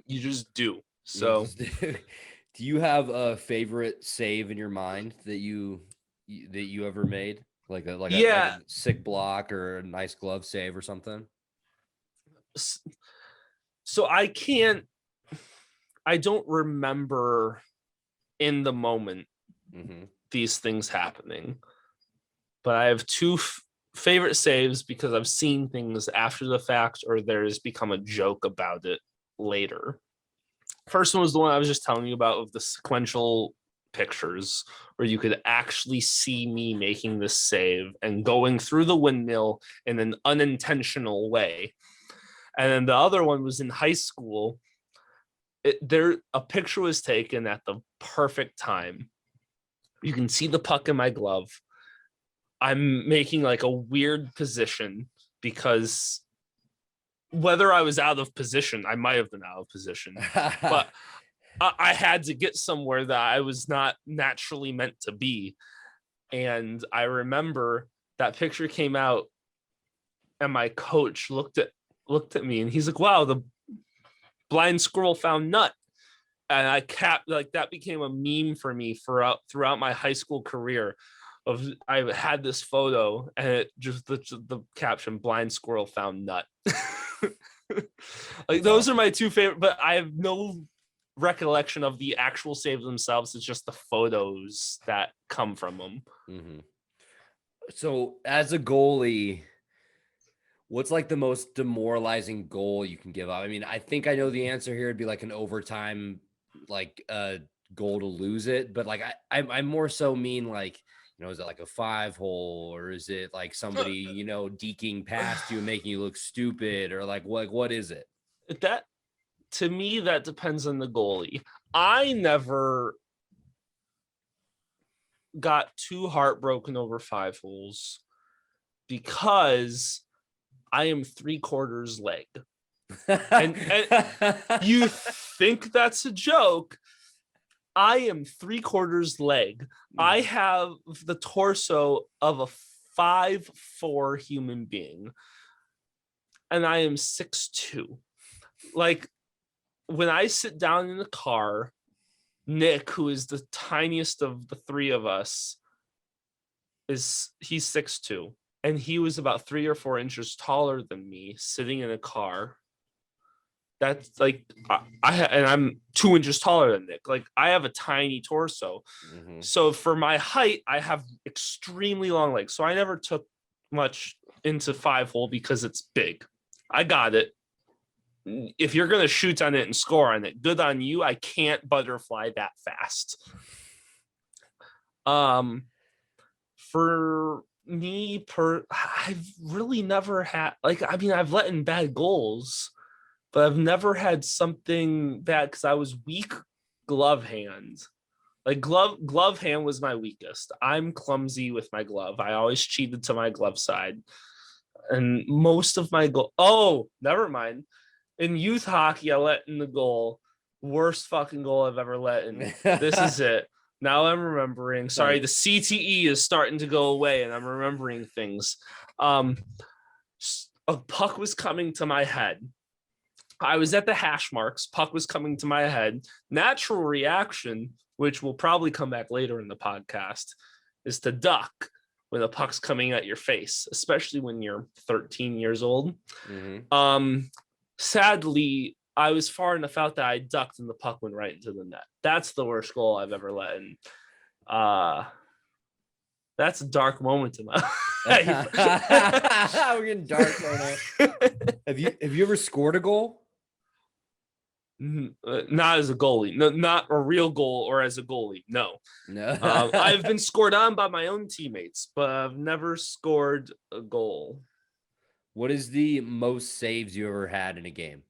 You just do. You So just do you have a favorite save in your mind that you ever made? Like a yeah. sick block or a nice glove save or something? So I don't remember in the moment Mm-hmm. these things happening, but I have two favorite saves because I've seen things after the fact or there's become a joke about it later. First one was the one I was just telling you about of the sequential pictures where you could actually see me making this save and going through the windmill in an unintentional way. And then the other one was in high school. A picture was taken at the perfect time. You can see the puck in my glove. I'm making like a weird position because whether I was out of position, I might have been out of position, but I had to get somewhere that I was not naturally meant to be. And I remember that picture came out and my coach looked at me and he's like, wow, the blind squirrel found nut. And I capped like that became a meme for me throughout my high school career. Of I had this photo and it just the caption blind squirrel found nut. Like those are my two favorite, but I have no recollection of the actual saves themselves. It's just the photos that come from them. Mm-hmm. So as a goalie, what's like the most demoralizing goal you can give up? I mean, I think I know the answer here. It'd be like an overtime, like goal to lose it. But like I more so mean like, is it like a 5-hole or is it like somebody, deking past you and making you look stupid or like what is it? That to me, that depends on the goalie. I never got too heartbroken over 5-holes because I am 3/4 leg. And you think that's a joke. I am 3/4 leg. I have the torso of a 5'4" human being. And I am 6'2". Like when I sit down in the car, Nick, who is the tiniest of the three of us, he's 6'2". And he was about 3 or 4 inches taller than me sitting in a car. That's like and I'm 2 inches taller than Nick. Like I have a tiny torso. Mm-hmm. So for my height, I have extremely long legs. So I never took much into 5-hole because it's big. I got it. If you're gonna shoot on it and score on it, good on you. I can't butterfly that fast. For me, I've really never had I've let in bad goals, but I've never had something bad because I was weak glove hand. Like glove hand was my weakest. I'm clumsy with my glove. I always cheated to my glove side. And most of my goal. Oh, never mind. In youth hockey, I let in the goal. Worst fucking goal I've ever let in. This is it. Now I'm remembering. Sorry, the CTE is starting to go away, and I'm remembering things. A puck was coming to my head. I was at the hash marks. Puck was coming to my head. Natural reaction, which will probably come back later in the podcast, is to duck when the puck's coming at your face, especially when you're 13 years old. Mm-hmm. Sadly, I was far enough out that I ducked and the puck went right into the net. That's the worst goal I've ever let in. That's a dark moment in my life. We're getting dark right now. Have you ever scored a goal? Not as a goalie, no, not a real goal or as a goalie. No, No. I've been scored on by my own teammates, but I've never scored a goal. What is the most saves you ever had in a game?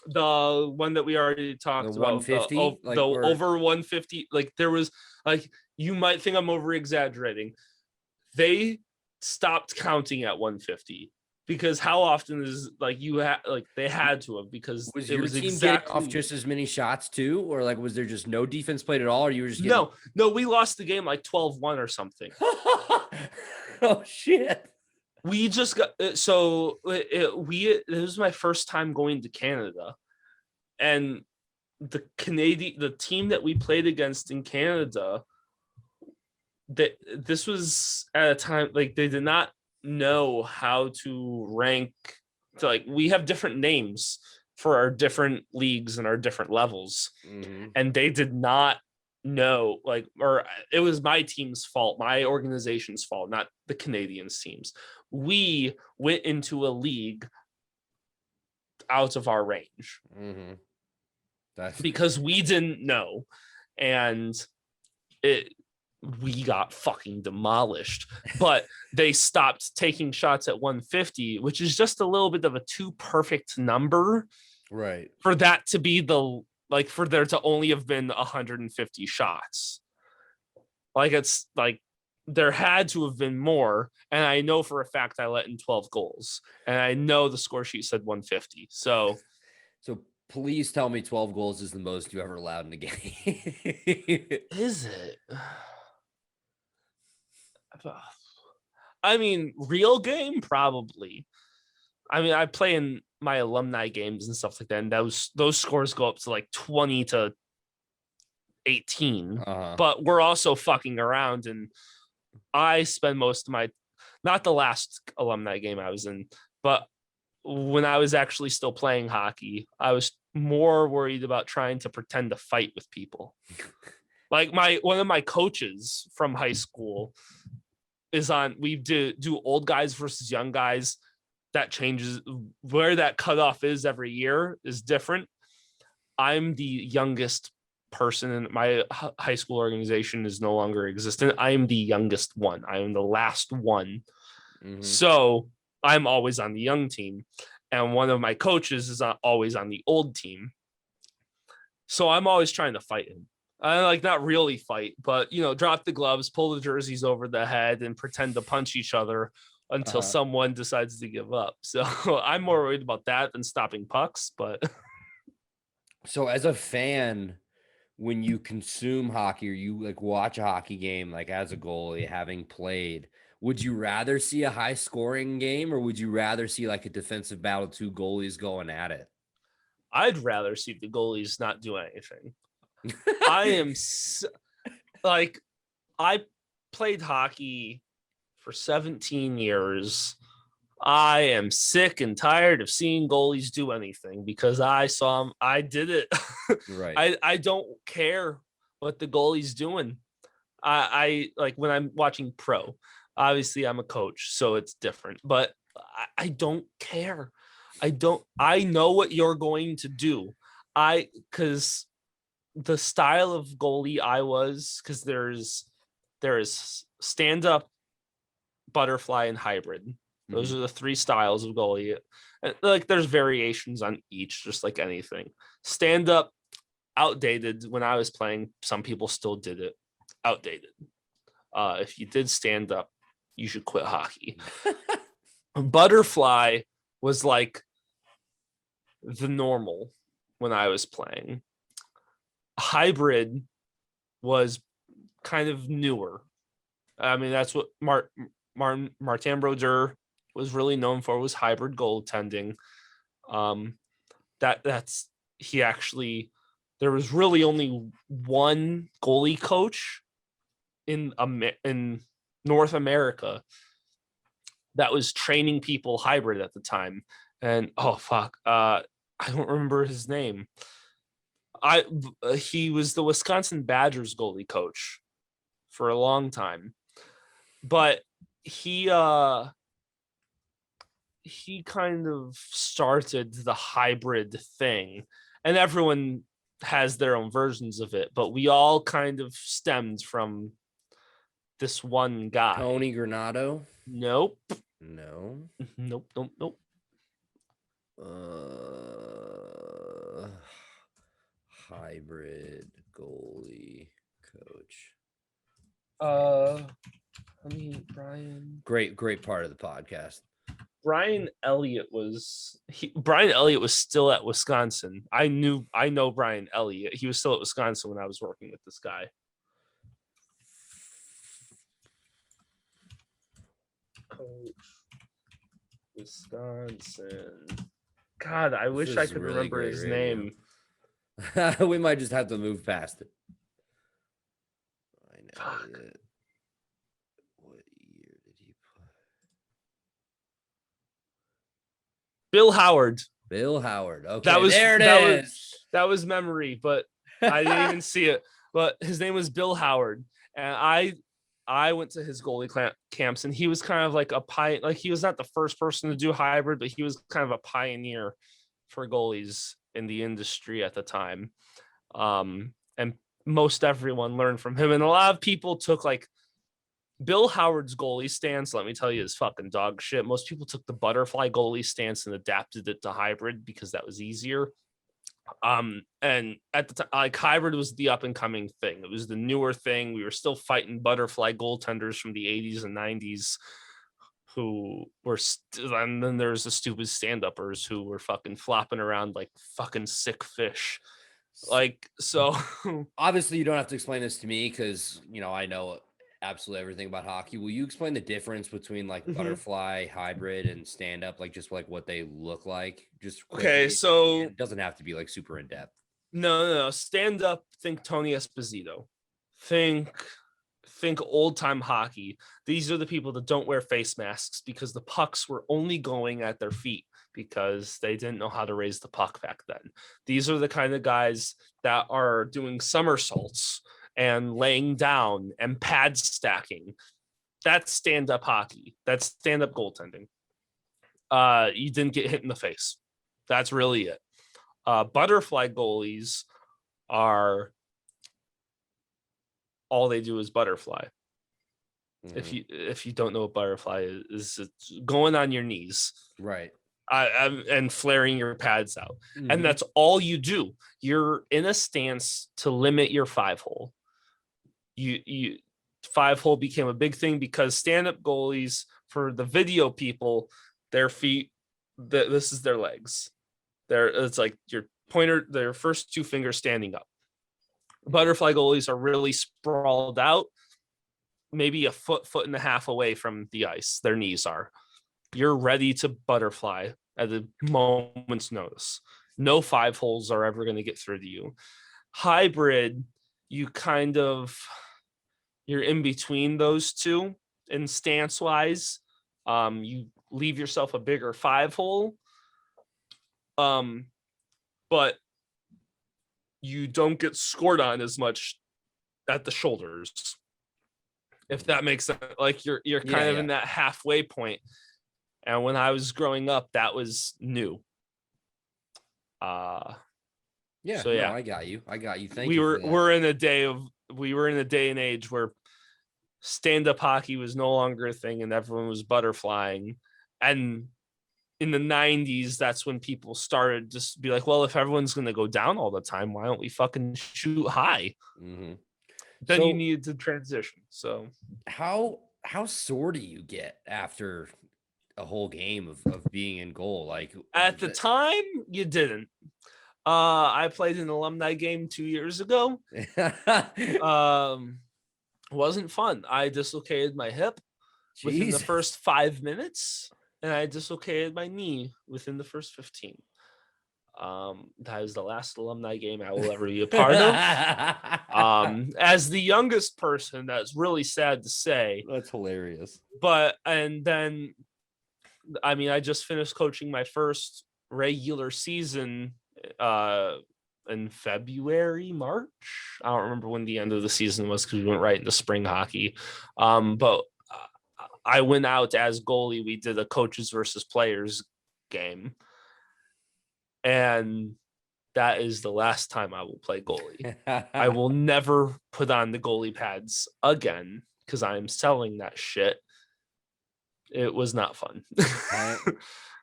The one that we already The talked about, 150, the over 150. Like there was like you might think I'm over exaggerating. They stopped counting at 150 because how often is like they had to have because was it your was team getting exactly off just as many shots too, or like was there just no defense played at all, or you were just getting... no, we lost the game like 12-1 or something. Oh shit. We just got this was my first time going to Canada, and the team that we played against in Canada, that this was at a time like they did not know how to rank. So like we have different names for our different leagues and our different levels, and they did not know, like, or it was my team's fault, my organization's fault, not the Canadians teams. We went into a league out of our range because we didn't know, and we got fucking demolished. But they stopped taking shots at 150, which is just a little bit of a too perfect number, right, for that to be for there to only have been 150 shots. Like it's like there had to have been more, and I know for a fact I let in 12 goals, and I know the score sheet said 150. So please tell me 12 goals is the most you ever allowed in a game. is it? I mean, real game probably. I mean, I play in my alumni games and stuff like that, and those scores go up to like 20 to 18. But we're also fucking around, and I spend most of my, not the last alumni game I was in, but when I was actually still playing hockey, I was more worried about trying to pretend to fight with people. Like one of my coaches from high school is on, we do old guys versus young guys. That changes where that cutoff is every year is different. I'm the youngest person in my high school organization is no longer existent. I am the youngest one. I am the last one. So I'm always on the young team, and one of my coaches is always on the old team. So I'm always trying to fight him. I like not really fight, but drop the gloves, pull the jerseys over the head, and pretend to punch each other until someone decides to give up. So I'm more worried about that than stopping pucks. But so as a fan, when you consume hockey or you like watch a hockey game, like as a goalie, having played, would you rather see a high scoring game, or would you rather see like a defensive battle, two goalies going at it? I'd rather see the goalies not do anything. I played hockey for 17 years. I am sick and tired of seeing goalies do anything because I saw them. I did it. Right. I don't care what the goalie's doing. I like when I'm watching pro. Obviously, I'm a coach, so it's different. But I don't care. I know what you're going to do. Because the style of goalie I was, because there is stand up, butterfly, and hybrid. Those are the three styles of goalie. Like there's variations on each, just like anything. Stand up, outdated. When I was playing, some people still did it. Outdated. If you did stand up, you should quit hockey. Butterfly was like the normal when I was playing. Hybrid was kind of newer. I mean, that's what Martin Brodeur was really known for, was hybrid goaltending. That's he actually, there was really only one goalie coach in North America that was training people hybrid at the time. And I don't remember his name. He was the Wisconsin Badgers goalie coach for a long time, but he kind of started the hybrid thing, and everyone has their own versions of it, but we all kind of stemmed from this one guy. Tony Granado? Nope. No. Nope. Hybrid goalie coach. Brian. Great part of the podcast. Brian Elliott was still at Wisconsin. I know Brian Elliott. He was still at Wisconsin when I was working with this guy. Coach, Wisconsin. God, I wish I could really remember his name. We might just have to move past it. I know. Fuck. What year did he play? Bill Howard. Bill Howard. Okay, That was memory, but I didn't even see it. But his name was Bill Howard, and I went to his goalie camps, and he was kind of like he was not the first person to do hybrid, but he was kind of a pioneer for goalies in the industry at the time. And most everyone learned from him, and a lot of people took like Bill Howard's goalie stance. Let me tell you, is fucking dog shit. Most people took the butterfly goalie stance and adapted it to hybrid because that was easier. And at the time, like, hybrid was the up and coming thing. It was the newer thing. We were still fighting butterfly goaltenders from the 80s and 90s who were and then there's the stupid stand-uppers who were fucking flopping around like fucking sick fish. Like, so obviously you don't have to explain this to me because, you know, I know absolutely everything about hockey. Will you explain the difference between like butterfly, hybrid, and stand-up, like just like what they look like? Just quickly. Okay, so it doesn't have to be like super in depth. No. Stand-up, think Tony Esposito. Think old-time hockey. These are the people that don't wear face masks because the pucks were only going at their feet because they didn't know how to raise the puck back then. These are the kind of guys that are doing somersaults and laying down and pad stacking. That's stand-up hockey. That's stand-up goaltending. You didn't get hit in the face. That's really it. Butterfly goalies are all they do is butterfly. Mm-hmm. If you don't know what butterfly is, it's going on your knees, right? And flaring your pads out, mm-hmm. And that's all you do. You're in a stance to limit your 5-hole. You 5-hole became a big thing because stand-up goalies, for the video people, their feet, this is their legs. It's like your pointer, their first 2 fingers standing up. Butterfly goalies are really sprawled out, maybe a foot and a half away from the ice. Their knees are. You're ready to butterfly at a moment's notice. No 5-holes are ever going to get through to you. Hybrid, you're in between those two in stance wise. You leave yourself a bigger 5-hole. But you don't get scored on as much at the shoulders, if that makes sense. Like you're kind of in that halfway point. And when I was growing up, that was new. I got you. Thank you. We were in a day and age where stand-up hockey was no longer a thing and everyone was butterflying. And in the 90s, that's when people started just to be like, well, if everyone's going to go down all the time, why don't we fucking shoot high? Mm-hmm. Then you needed to transition. So how sore do you get after a whole game of being in goal? Like at the time, you didn't. I played an alumni game 2 years ago. Wasn't fun. I dislocated my hip within the first 5 minutes. And I dislocated my knee within the first 15. That is the last alumni game I will ever be a part of. As the youngest person, that's really sad to say. That's hilarious. And then, I mean, I just finished coaching my first regular season in February, March. I don't remember when the end of the season was because we went right into spring hockey. But I went out as goalie. We did a coaches versus players game. And that is the last time I will play goalie. I will never put on the goalie pads again because I'm selling that shit. It was not fun.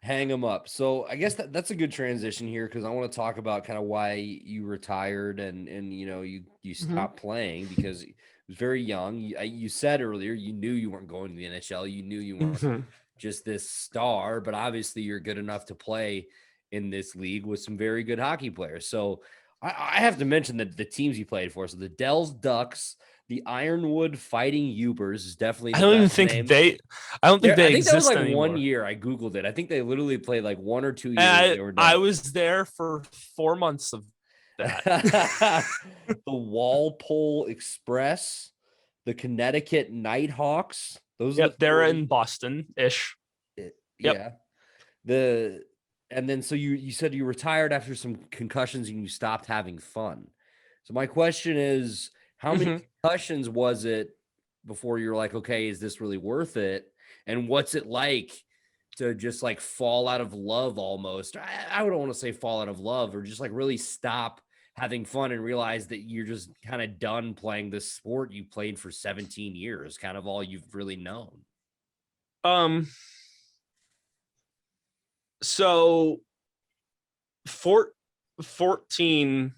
Hang them up. So I guess that's a good transition here because I want to talk about kind of why you retired and you stopped playing because it was very young. You said earlier you knew you weren't going to the NHL. You knew you weren't just this star, but obviously you're good enough to play in this league with some very good hockey players. So I have to mention that the teams you played for. So the Dells Ducks, the Ironwood Fighting Ubers is definitely the best name. I don't think they I think that was exist like anymore. 1 year. I Googled it. I think they literally played like 1 or 2 years. And They were done. I was there for 4 months of that. The Walpole Express, the Connecticut Nighthawks. They're in Boston-ish. Yeah. And then so you said you retired after some concussions and you stopped having fun. So my question is, how many concussions was it before you're like, okay, is this really worth it? And what's it like to just like fall out of love almost? I don't want to say fall out of love, or just like really stop having fun and realize that you're just kind of done playing this sport you played for 17 years, kind of all you've really known. So 14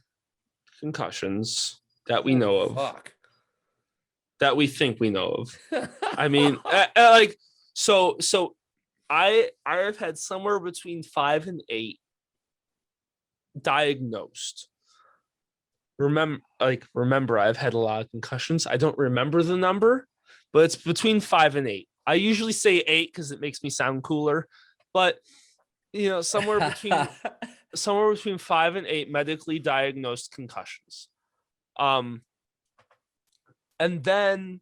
concussions that we know of. Fuck. That we think we know of. I mean, so I have had somewhere between 5 and 8 diagnosed. Remember, I've had a lot of concussions. I don't remember the number, but it's between 5 and 8. I usually say 8 because it makes me sound cooler, but somewhere between 5 and 8 medically diagnosed concussions. And then,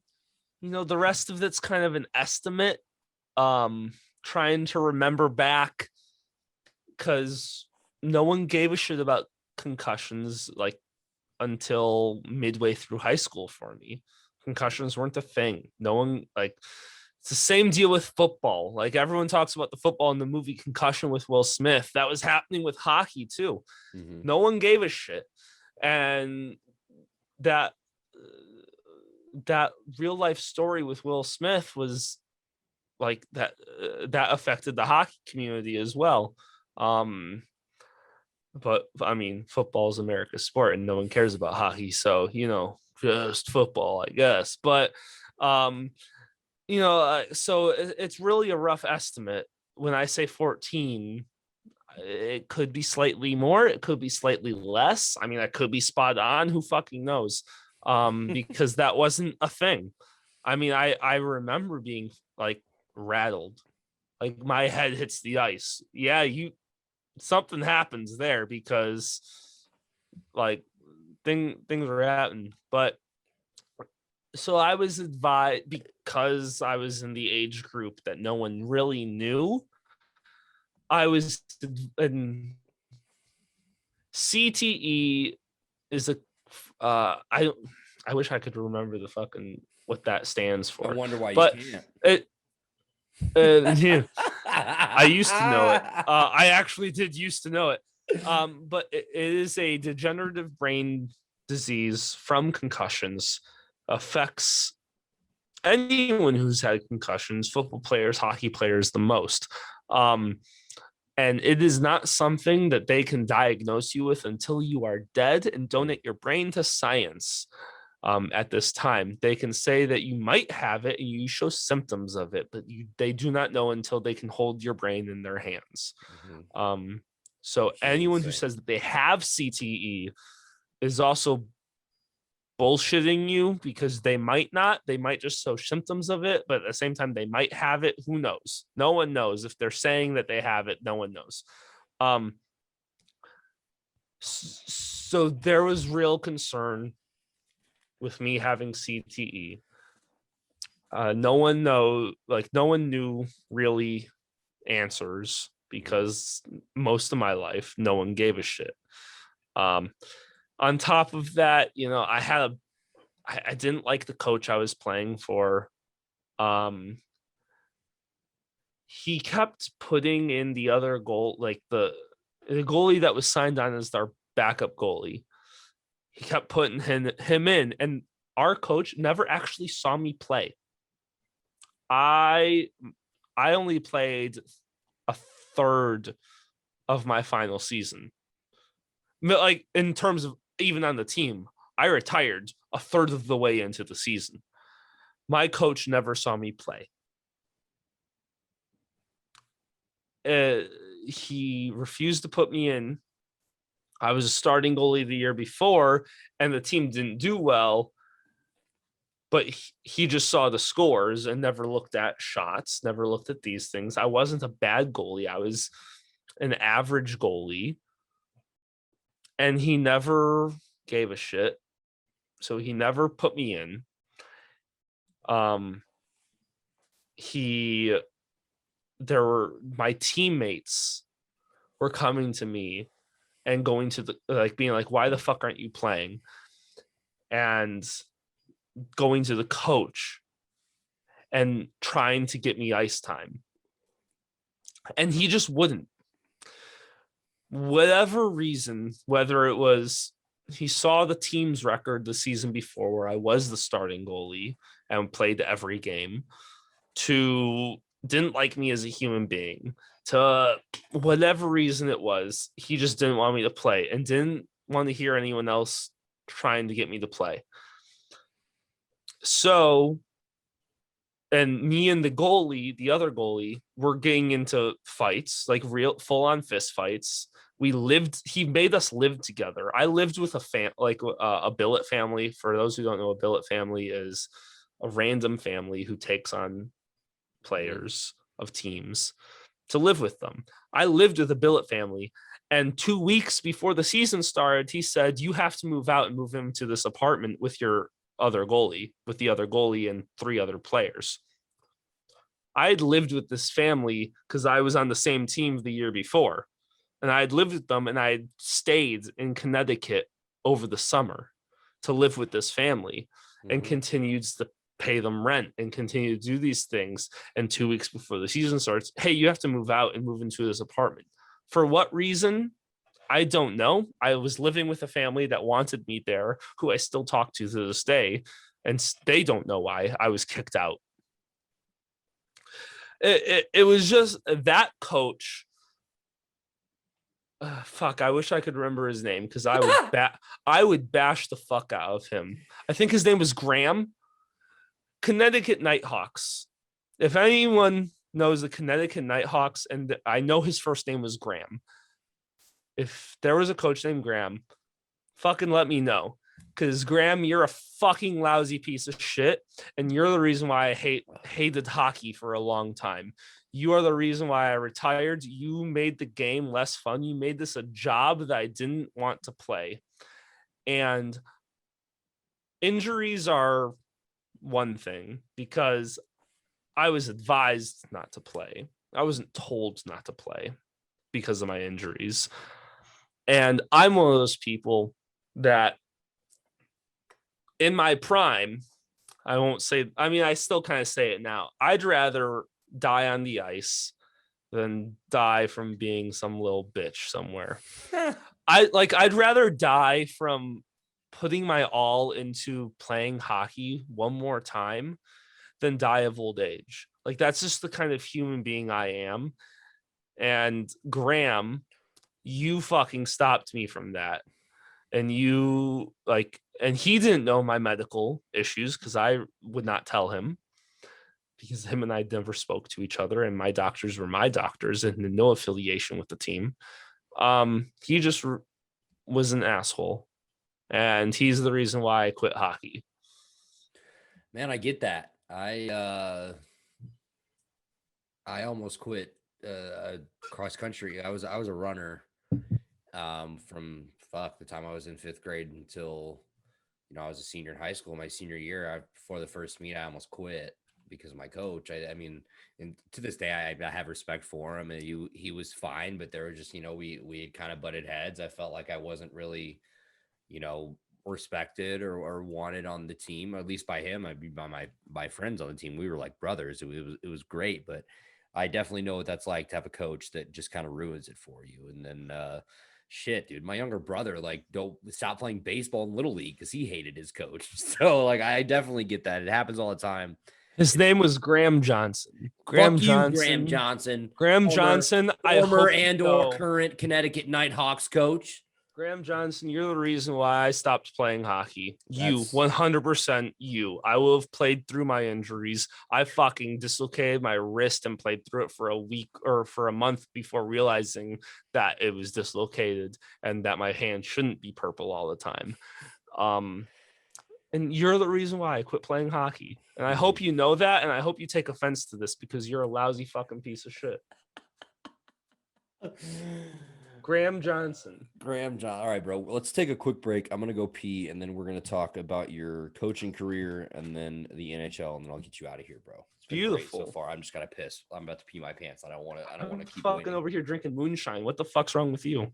the rest of it's kind of an estimate, trying to remember back because no one gave a shit about concussions like until midway through high school for me. Concussions weren't a thing. No one it's the same deal with football. Like everyone talks about the football in the movie Concussion with Will Smith. That was happening with hockey too. No one gave a shit. And that real life story with Will Smith was like that affected the hockey community as well. But I mean, football is America's sport and no one cares about hockey. So, just football, I guess. But, so it's really a rough estimate. When I say 14, it could be slightly more. It could be slightly less. I mean, I could be spot on. Who fucking knows? Because that wasn't a thing. I mean, I remember being like rattled, like my head hits the ice. Yeah, something happens there because like things are happening. But so I was advised, because I was in the age group that no one really knew. I was in CTE is a I wish I could remember the fucking what that stands for. I wonder why you can't. I used to know it. I actually did used to know it. But it is a degenerative brain disease from concussions. Affects anyone who's had concussions, football players, hockey players the most. And it is not something that they can diagnose you with until you are dead and donate your brain to science. At this time, they can say that you might have it and you show symptoms of it, but they do not know until they can hold your brain in their hands. So anyone who says that they have CTE is also bullshitting you, because they might just show symptoms of it, but at the same time they might have it. Who knows? No one knows. If they're saying that they have it, no one knows. So there was real concern with me having CTE. No one knew really answers, because most of my life no one gave a shit. On top of that, I didn't like the coach I was playing for. He kept putting in the other goal, like the goalie that was signed on as our backup goalie. He kept putting him in, and our coach never actually saw me play. I only played a third of my final season. Like, in terms of even on the team, I retired a third of the way into the season. My coach never saw me play. He refused to put me in. I was a starting goalie the year before, and the team didn't do well, but he just saw the scores and never looked at shots, never looked at these things. I wasn't a bad goalie. I was an average goalie, and he never gave a shit. So he never put me in. My teammates were coming to me and going to being like, why the fuck aren't you playing? And going to the coach and trying to get me ice time. And he just wouldn't. Whatever reason, whether it was he saw the team's record the season before where I was the starting goalie and played every game, to didn't like me as a human being, to whatever reason it was, he just didn't want me to play and didn't want to hear anyone else trying to get me to play. So, and me and the other goalie, were getting into fights, like real full-on fist fights. He made us live together. I lived with a billet family. For those who don't know, a billet family is a random family who takes on players of teams to live with them. I lived with a billet family, and 2 weeks before the season started, he said, you have to move out and move into this apartment with the other goalie and 3 other players. I had lived with this family because I was on the same team the year before, and I had lived with them, and I had stayed in Connecticut over the summer to live with this family, and continued to pay them rent and continue to do these things. And 2 weeks before the season starts, hey, you have to move out and move into this apartment. For what reason? I don't know. I was living with a family that wanted me there, who I still talk to this day, and they don't know why I was kicked out. It was just that coach. Fuck, I wish I could remember his name, because I would bash the fuck out of him. I think his name was Graham. Connecticut Nighthawks. If anyone knows the Connecticut Nighthawks, and I know his first name was Graham. If there was a coach named Graham, fucking let me know. Because Graham, you're a fucking lousy piece of shit, and you're the reason why I hated hockey for a long time. You are the reason why I retired. You made the game less fun. You made this a job that I didn't want to play. And injuries are one thing, because I was advised not to play. I wasn't told not to play because of my injuries. And I'm one of those people that, in my prime, I still kind of say it now, I'd rather die on the ice than die from being some little bitch somewhere. I'd rather die from putting my all into playing hockey one more time than die of old age. Like, that's just the kind of human being I am. And Graham, you fucking stopped me from that. And and he didn't know my medical issues, because I would not tell him, because him and I never spoke to each other, and my doctors were my doctors and no affiliation with the team. He just was an asshole, and he's the reason why I quit hockey. Man, I get that. I almost quit cross country. I was a runner from the time I was in 5th grade until I was a senior in high school. My senior year, before the first meet, I almost quit because of my coach. I mean, and to this day, I have respect for him, and he was fine, but there were just we had kind of butted heads. I felt like I wasn't really respected or wanted on the team, at least by him. I'd be by my friends on the team. We were like brothers. It was great, but I definitely know what that's like to have a coach that just kind of ruins it for you. And then Shit, dude. My younger brother don't stop playing baseball in Little League because he hated his coach. So I definitely get that. It happens all the time. His name was Graham Johnson. Fuck you, Graham Johnson. Graham Johnson. I Former hope and or current Connecticut Nighthawks coach. Graham Johnson, you're the reason why I stopped playing hockey. You, 100% you. I will have played through my injuries. I fucking dislocated my wrist and played through it for a week or for a month before realizing that it was dislocated and that my hand shouldn't be purple all the time. And you're the reason why I quit playing hockey. And I hope you know that, and I hope you take offense to this because you're a lousy fucking piece of shit. Graham Johnson. All right, bro. Let's take a quick break. I'm going to go pee, and then we're going to talk about your coaching career and then the NHL, and then I'll get you out of here, bro. It's been beautiful so far. I'm just got to piss. I'm about to pee my pants. I don't want to keep fucking waiting. Over here drinking moonshine. What the fuck's wrong with you?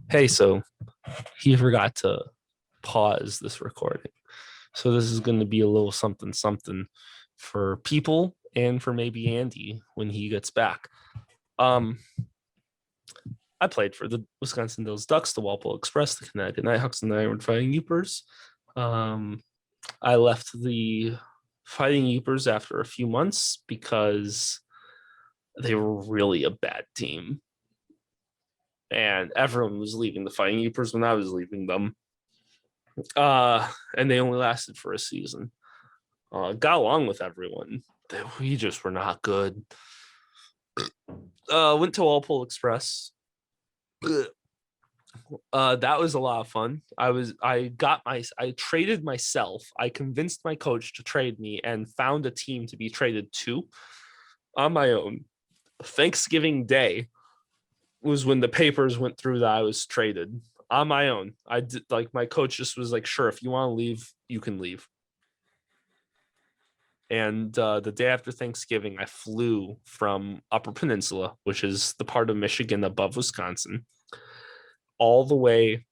Hey, so he forgot to pause this recording. So this is going to be a little something for people and for maybe Andy when he gets back. I played for the Wisconsin Dells Ducks, the Walpole Express, the Connecticut Nighthawks, and the Iron Fighting Yoopers. I left the Fighting Yoopers after a few months because they were really a bad team. And everyone was leaving the Fighting Yoopers when I was leaving them. And they only lasted for a season. Got along with everyone. We just were not good. Went to Walpole Express. That was a lot of fun. I traded myself. I convinced my coach to trade me and found a team to be traded to on my own. Thanksgiving Day was when the papers went through that I was traded on my own. I did, my coach just was like, sure, if you want to leave, you can leave. And the day after Thanksgiving, I flew from Upper Peninsula, which is the part of Michigan above Wisconsin, all the way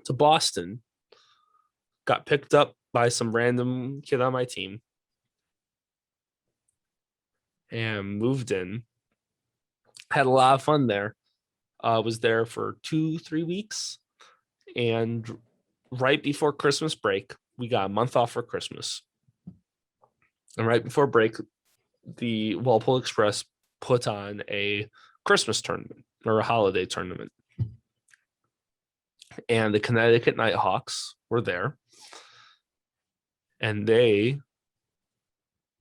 to Boston. Got picked up by some random kid on my team and moved in. Had a lot of fun there. Was there for 2-3 weeks. And right before Christmas break, we got a month off for Christmas. And right before break, the Walpole Express put on a Christmas tournament or a holiday tournament. And the Connecticut Nighthawks were there. And their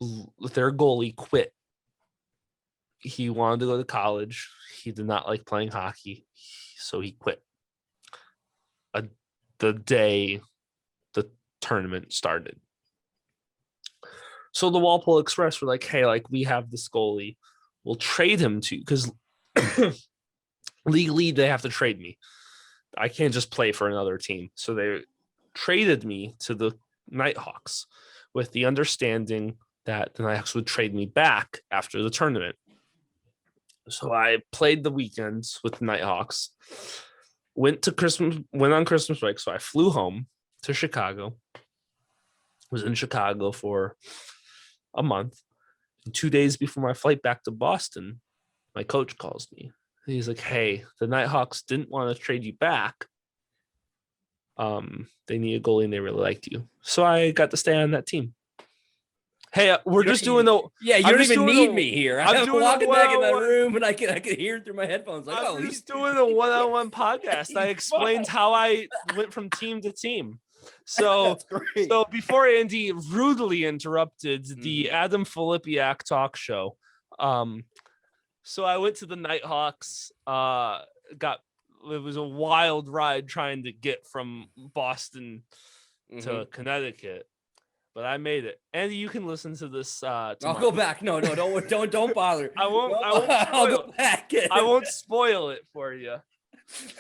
goalie quit. He wanted to go to college. He did not like playing hockey, so he quit. The day the tournament started. So the Walpole Express were like, hey, we have this goalie. We'll trade him to, because legally they have to trade me. I can't just play for another team. So they traded me to the Nighthawks with the understanding that the Nighthawks would trade me back after the tournament. So I played the weekends with the Nighthawks, went on Christmas break. So I flew home to Chicago, was in Chicago for a month. And 2 days before my flight back to Boston, my coach calls me. He's like, hey, the Nighthawks didn't want to trade you back. They need a goalie and they really liked you. So I got to stay on that team. Hey, we're just doing the. Yeah, you don't even need me here. I'm walking back in that room and I can hear it through my headphones. I'm just doing a one-on-one podcast. I explained how I went from team to team. So before Andy rudely interrupted the Adam Filipiak talk show, so I went to the Nighthawks. It was a wild ride trying to get from Boston to Connecticut. But I made it. Andy, you can listen to this. I'll go back. No, don't bother. I won't. I'll go back. I won't spoil it for you.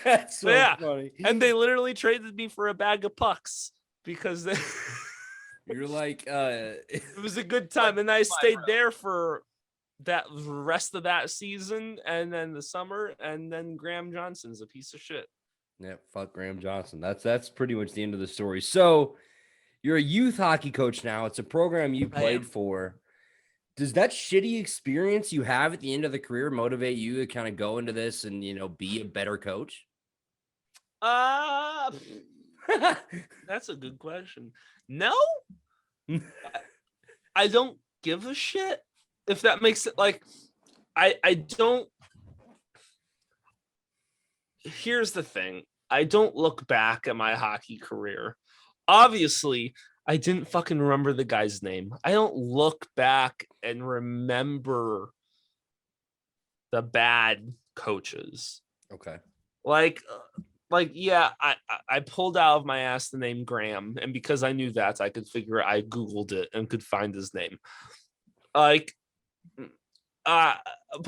That's so funny. And they literally traded me for a bag of pucks because you're like, it was a good time, and I stayed there for that rest of that season, and then the summer, and then Graham Johnson's a piece of shit. Yeah, fuck Graham Johnson. That's pretty much the end of the story. So. You're a youth hockey coach now. It's a program you played for. Does that shitty experience you have at the end of the career motivate you to kind of go into this and, be a better coach? Uh that's a good question. No, I don't give a shit, if that makes it like I don't. Here's the thing. I don't look back at my hockey career. Obviously, I didn't fucking remember the guy's name. I don't look back and remember the bad coaches. Okay. Yeah, I pulled out of my ass the name Graham, and because I knew that, I could figure it. I Googled it and could find his name. Like, but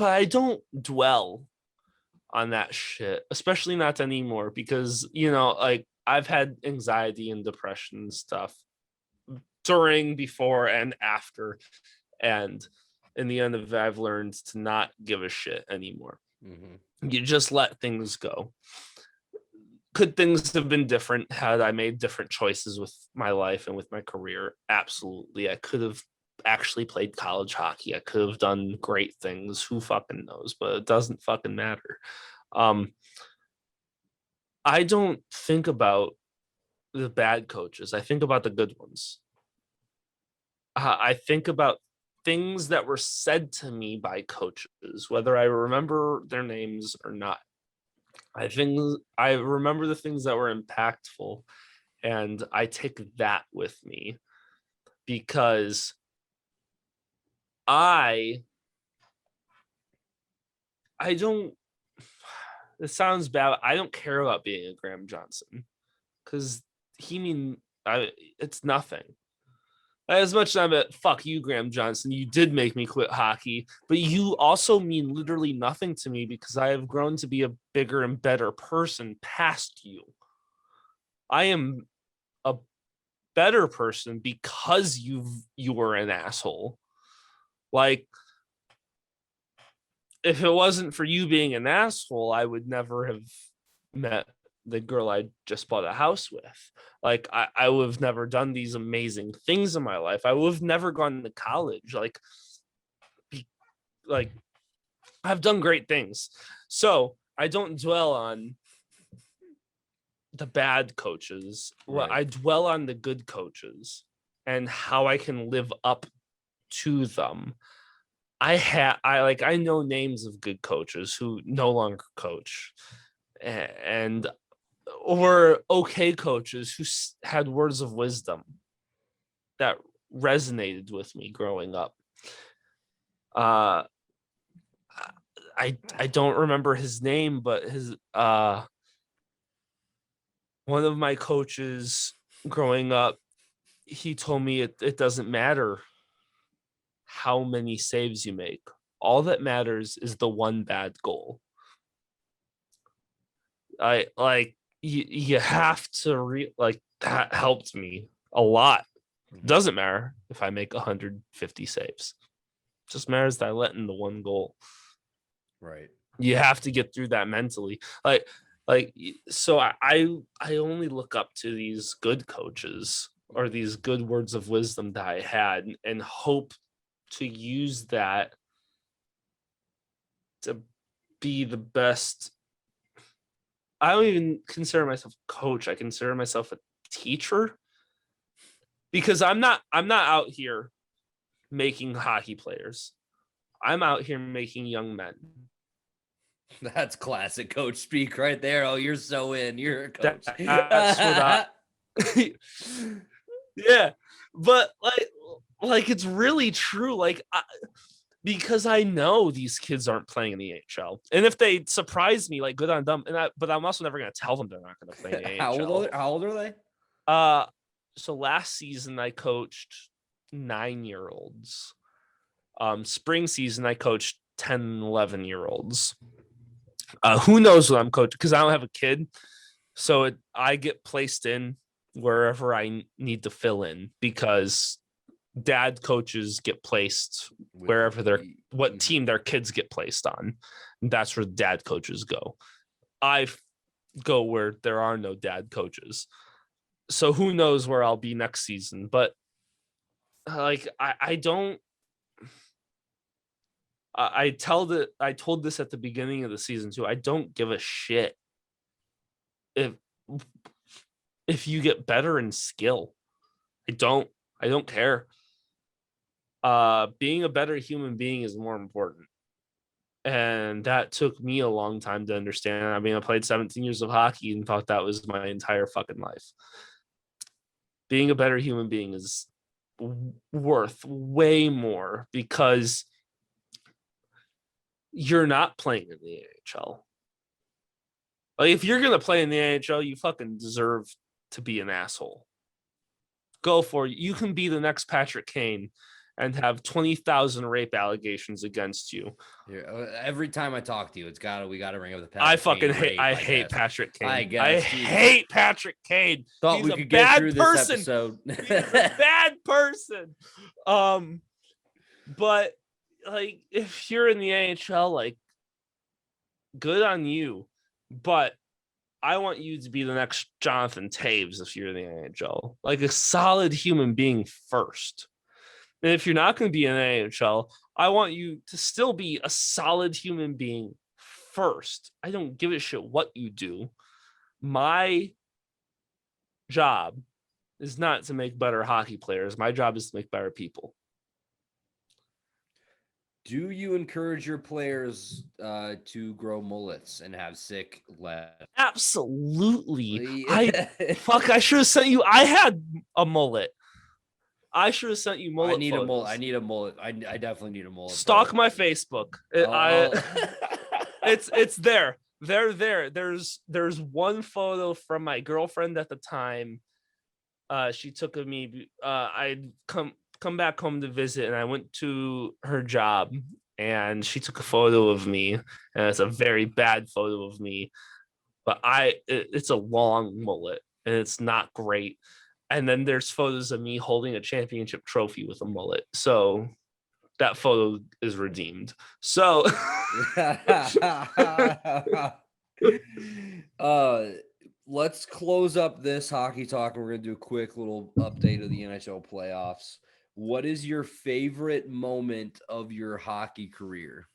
I don't dwell on that shit, especially not anymore, because like I've had anxiety and depression and stuff during, before, and after, and in the end of it, I've learned to not give a shit anymore. You just let things go. Could things have been different had I made different choices with my life and with my career? Absolutely. I could have actually played college hockey. I could have done great things. Who fucking knows? But it doesn't fucking matter. I don't think about the bad coaches. I think about the good ones. I think about things that were said to me by coaches, whether I remember their names or not. I remember the things that were impactful, and I take that with me, because I don't, it sounds bad. I don't care about being a Graham Johnson, because it's nothing. As much as I'm a fuck you, Graham Johnson, you did make me quit hockey, but you also mean literally nothing to me, because I have grown to be a bigger and better person past you. I am a better person because you were an asshole. Like, if it wasn't for you being an asshole, I would never have met the girl I just bought a house with. Like, I would have never done these amazing things in my life. I would have never gone to college. Like I've done great things. So I don't dwell on the bad coaches. Right. I dwell on the good coaches and how I can live up to them. I know names of good coaches who no longer coach, and or okay coaches who had words of wisdom that resonated with me growing up. I don't remember his name, but his one of my coaches growing up, he told me it doesn't matter how many saves you make. All that matters is the one bad goal. You have to that helped me a lot. Doesn't matter if I make 150 saves. It just matters that I let in the one goal. Right. You have to get through that mentally. So I only look up to these good coaches or these good words of wisdom that I had, and hope to use that to be the best. I don't even consider myself a coach. I consider myself a teacher, because I'm not out here making hockey players. I'm out here making young men. That's classic coach speak right there. Oh, you're so in. You're a coach. That's what yeah, but like it's really true. Because I know these kids aren't playing in the NHL, and if they surprise me, good on them. But I'm also never going to tell them they're not going to play in the NHL. How old are they? So last season I coached 9-year-olds. Spring season I coached 10, 11-year-olds. Who knows what I'm coaching, because I don't have a kid, so I get placed in wherever I need to fill in, because dad coaches get placed wherever what team their kids get placed on. And that's where dad coaches go. I go where there are no dad coaches. So who knows where I'll be next season. But I don't I told this at the beginning of the season too. I don't give a shit if you get better in skill. I don't care. Being a better human being is more important. And that took me a long time to understand. I mean, I played 17 years of hockey and thought that was my entire fucking life. Being a better human being is worth way more because you're not playing in the NHL. Like, if you're going to play in the NHL, you fucking deserve to be an asshole. Go for it. You can be the next Patrick Kane and have 20,000 rape allegations against you. Every time I talk to you, we got to bring up the Patrick Kane rape, I hate Patrick Kane. I hate Patrick Kane. Thought we could get through this episode. He's a bad person. But like, if you're in the NHL, like, good on you. But I want you to be the next Jonathan Taves if you're in the NHL. Like, a solid human being first. And if you're not going to be in the NHL, I want you to still be a solid human being first. I don't give a shit what you do. My job is not to make better hockey players. My job is to make better people. Do you encourage your players to grow mullets and have sick legs? Absolutely. I should have sent you. I had a mullet. I should have sent you mullet. I need a mullet. I definitely need a mullet. Stalk my Facebook. It's there. They're there. There's one photo from my girlfriend at the time. She took of me. I'd come back home to visit, and I went to her job, and she took a photo of me, and it's a very bad photo of me. But it's a long mullet, and it's not great. And then there's photos of me holding a championship trophy with a mullet. So that photo is redeemed. So let's close up this hockey talk, and we're going to do a quick little update of the NHL playoffs. What is your favorite moment of your hockey career?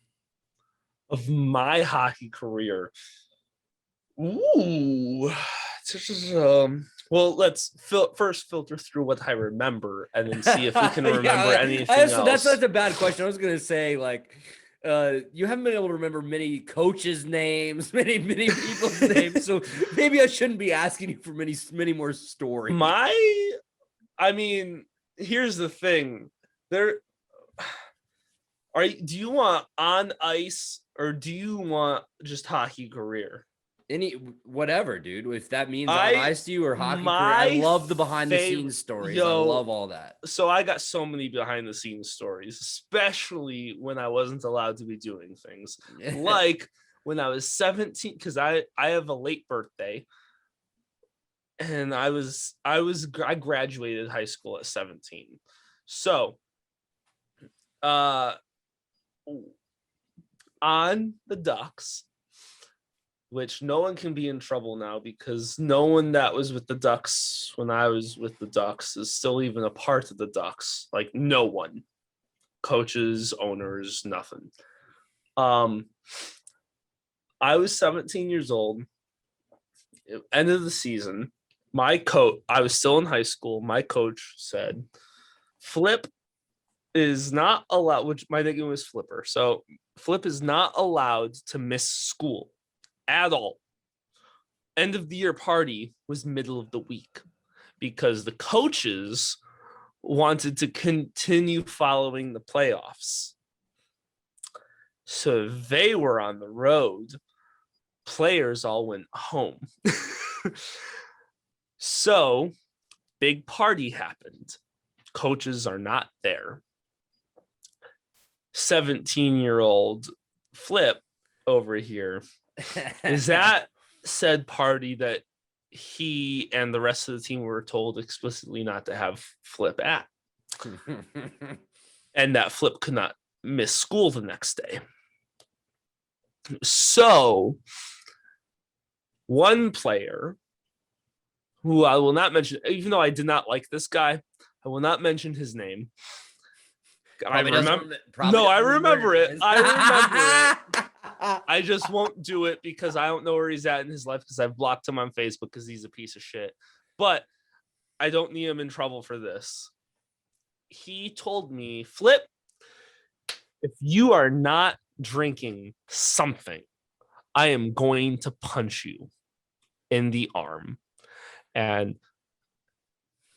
Of my hockey career? Ooh. Well, let's first filter through what I remember and then see if we can remember anything else. That's a bad question. I was going to say, like, you haven't been able to remember many coaches' names, many people's names, so maybe I shouldn't be asking you for many more stories. Here's the thing. Do you want on ice or do you want just hockey career? Whatever, dude. If that means on ice to you or hockey career, I love the behind the scenes stories. I love all that. So I got so many behind the scenes stories, especially when I wasn't allowed to be doing things. Like when I was 17, because I have a late birthday. And I graduated high school at 17. So on the Ducks, which no one can be in trouble now because no one that was with the Ducks when I was with the Ducks is still even a part of the Ducks. Like, no one. Coaches, owners, nothing. I was 17 years old. End of the season. I was still in high school. My coach said, Flip is not allowed, which my nickname was Flipper. So Flip is not allowed to miss school at all. End of the year party was middle of the week because the coaches wanted to continue following the playoffs. So they were on the road. Players all went home. So big party happened. Coaches are not there. 17-year-old Flip over here is at said party that he and the rest of the team were told explicitly not to have Flip at. And that Flip could not miss school the next day. So one player who I will not mention, even though I did not like this guy, I will not mention his name, I remember. Probably No, I doesn't remember where it. is. I remember it. I just won't do it because I don't know where he's at in his life because I've blocked him on Facebook because he's a piece of shit. But I don't need him in trouble for this. He told me, Flip, if you are not drinking something, I am going to punch you in the arm. And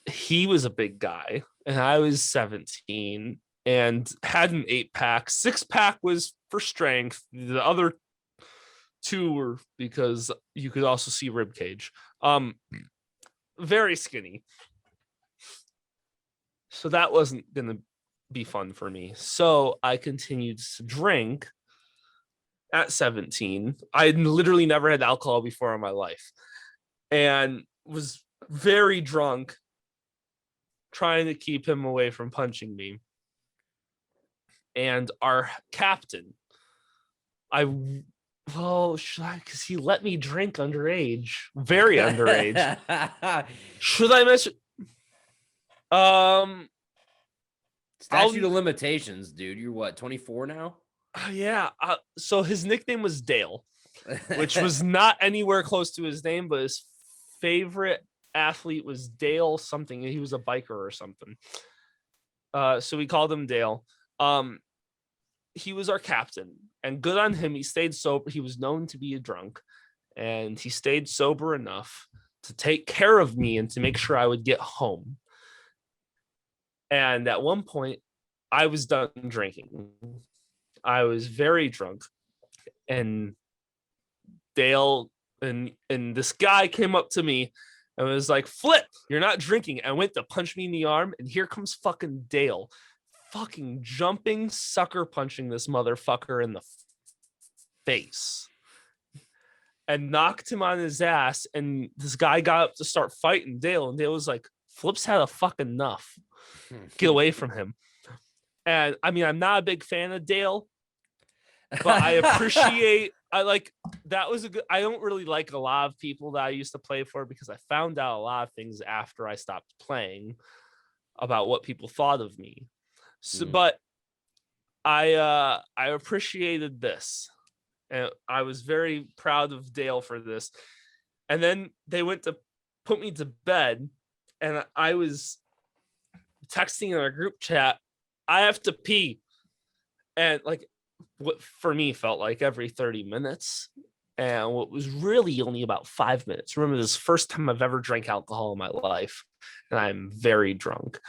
he was a big guy, and I was 17 and had an 8-pack. 6-pack was for strength. The other 2 were because you could also see rib cage. Very skinny. So that wasn't going to be fun for me. So I continued to drink at 17. I had literally never had alcohol before in my life and was very drunk, trying to keep him away from punching me. And our captain, because he let me drink underage, very underage. Should I mention? Statute of limitations, dude. You're what, 24 now? Yeah. So his nickname was Dale, which was not anywhere close to his name, but his favorite athlete was Dale something. He was a biker or something. So we called him Dale. He was our captain, and good on him. He stayed sober. He was known to be a drunk, and he stayed sober enough to take care of me and to make sure I would get home. And at one point, I was done drinking. I was very drunk, and Dale and this guy came up to me and was like, Flip, you're not drinking. And went to punch me in the arm, and here comes fucking Dale, fucking jumping, sucker punching this motherfucker in the face and knocked him on his ass. And this guy got up to start fighting Dale, and Dale was like, Flip's had a fucking enough. Get away from him. And I mean, I'm not a big fan of Dale, but I appreciate, that was a good, I don't really like a lot of people that I used to play for because I found out a lot of things after I stopped playing about what people thought of me. So, but I appreciated this, and I was very proud of Dale for this. And then they went to put me to bed, and I was texting in our group chat, I have to pee. And like what for me felt like every 30 minutes. And what was really only about 5 minutes. Remember, this is the first time I've ever drank alcohol in my life. And I'm very drunk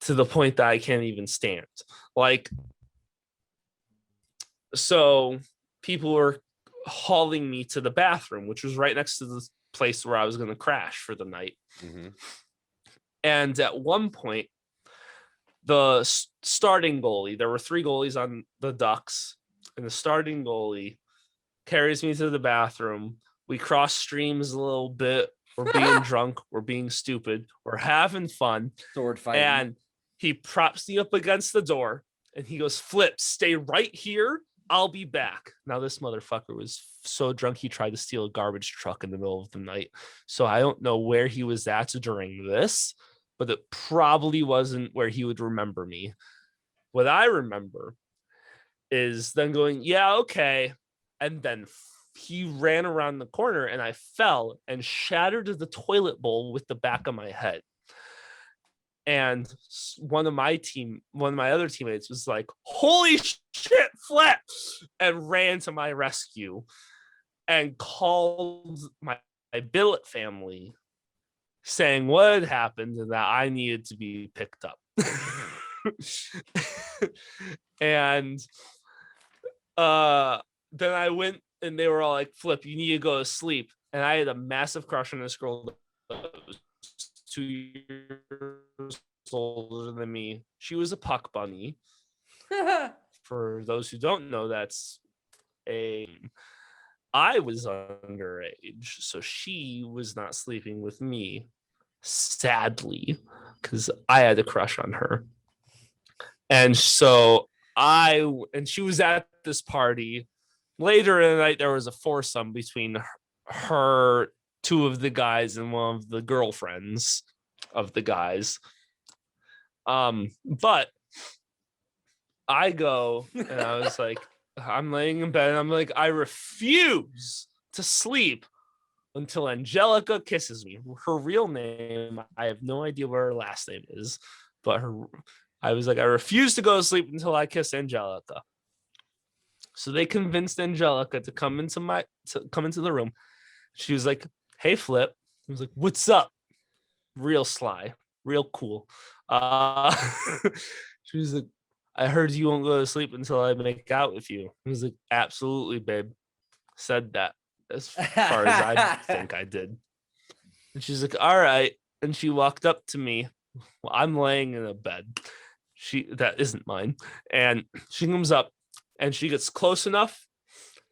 to the point that I can't even stand. Like, so people were hauling me to the bathroom, which was right next to the place where I was going to crash for the night. Mm-hmm. And at one point, the starting goalie, there were 3 goalies on the Ducks, and the starting goalie carries me to the bathroom. We cross streams a little bit. We're being drunk. We're being stupid. We're having fun. Sword fighting. And he props me up against the door, and he goes, Flip, stay right here. I'll be back. Now, this motherfucker was so drunk, he tried to steal a garbage truck in the middle of the night. So I don't know where he was at during this, but it probably wasn't where he would remember me. What I remember is then going, yeah, okay. And then he ran around the corner, and I fell and shattered the toilet bowl with the back of my head. And one of my other teammates was like, holy shit, Flip, and ran to my rescue and called my billet family saying what had happened and that I needed to be picked up. And then I went, and they were all like, Flip, you need to go to sleep. And I had a massive crush on this girl that was 2 years older than me. She was a puck bunny. For those who don't know, I was underage, so she was not sleeping with me, sadly, because I had a crush on her. And so she was at this party. Later in the night, there was a foursome between her, 2 of the guys, and one of the girlfriends of the guys. But I go and I was like, I'm laying in bed and I'm like, I refuse to sleep until Angelica kisses me. Her real name, I have no idea what her last name is, but I was like, I refuse to go to sleep until I kiss Angelica. So they convinced Angelica to come into the room. She was like, "Hey, Flip." I was like, "What's up?" Real sly, real cool. She was like, "I heard you won't go to sleep until I make out with you." I was like, "Absolutely, babe." Said that as far as I think I did. And she's like, "All right." And she walked up to me. Well, I'm laying in a bed. That isn't mine. And she comes up and she gets close enough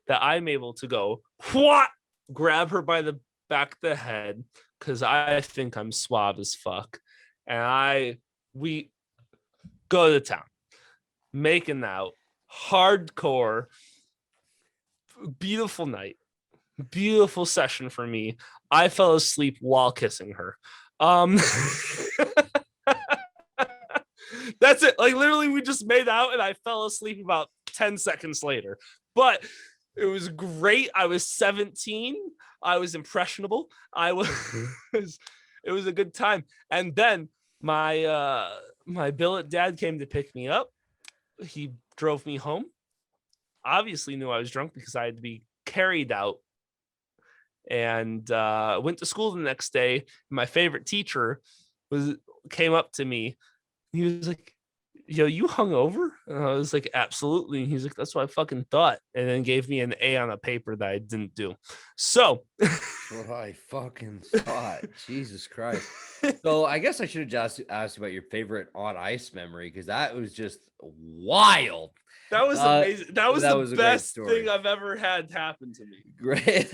that I'm able to go, what? Grab her by the back of the head, because I think I'm suave as fuck. And we go to town, making out, hardcore, beautiful night, beautiful session for me. I fell asleep while kissing her. That's it. Like literally, we just made out and I fell asleep about 10 seconds later. But it was great. I was 17. I was impressionable. It was a good time. And then my billet dad came to pick me up. He drove me home. Obviously knew I was drunk because I had to be carried out. And went to school the next day. My favorite teacher came up to me. He was like, "Yo, you hungover?" And I was like, "Absolutely." And he's like, "That's what I fucking thought." And then gave me an A on a paper that I didn't do. So what I fucking thought. Jesus Christ. So I guess I should have just asked you about your favorite on ice memory, because that was just wild. that was amazing. That was the a great best story. thing I've ever had happen to me. Great.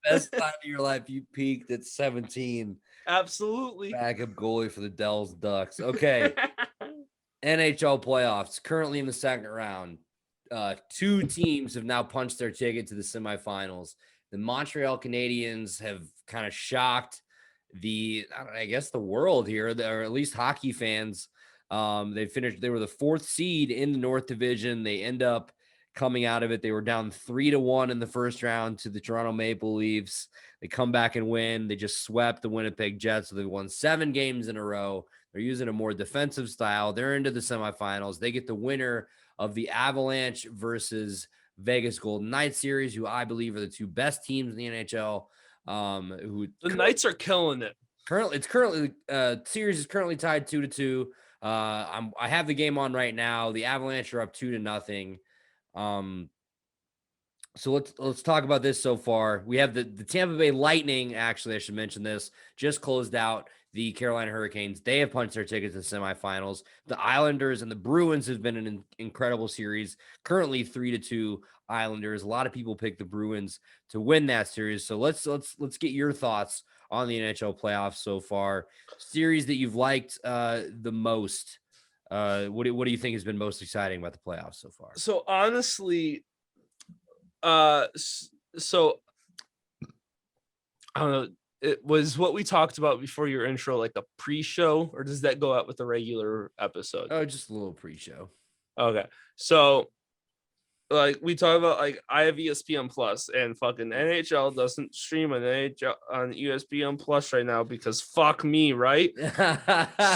Best time of your life. You peaked at 17. Absolutely. Backup goalie for the Dells Ducks. Okay. NHL playoffs, currently in the second round. Two teams have now punched their ticket to the semifinals. The Montreal Canadiens have kind of shocked the world here, or at least hockey fans. They were the fourth seed in the North Division. They end up coming out of it. They were down 3-1 in the first round to the Toronto Maple Leafs. They come back and win. They just swept the Winnipeg Jets. So they won 7 games in a row. They're using a more defensive style. They're into the semifinals. They get the winner of the Avalanche versus Vegas Golden Knights series, who I believe are the two best teams in the NHL. The Knights are killing it. Series is currently tied 2-2. I have the game on right now. The Avalanche are up 2-0. So let's talk about this so far. We have the Tampa Bay Lightning. Actually, I should mention this. Just closed out the Carolina Hurricanes. They have punched their tickets to the semifinals. The Islanders and the Bruins have been an incredible series. Currently 3-2 Islanders. A lot of people pick the Bruins to win that series. So let's get your thoughts on the NHL playoffs so far. Series that you've liked the most. What do you think has been most exciting about the playoffs so far? So honestly, so I don't know. It was what we talked about before your intro, like a pre-show, or does that go out with the regular episode? Oh, just a little pre-show. Okay. So like we talk about, like I have ESPN Plus and fucking NHL doesn't stream on NHL on ESPN Plus right now because fuck me, right?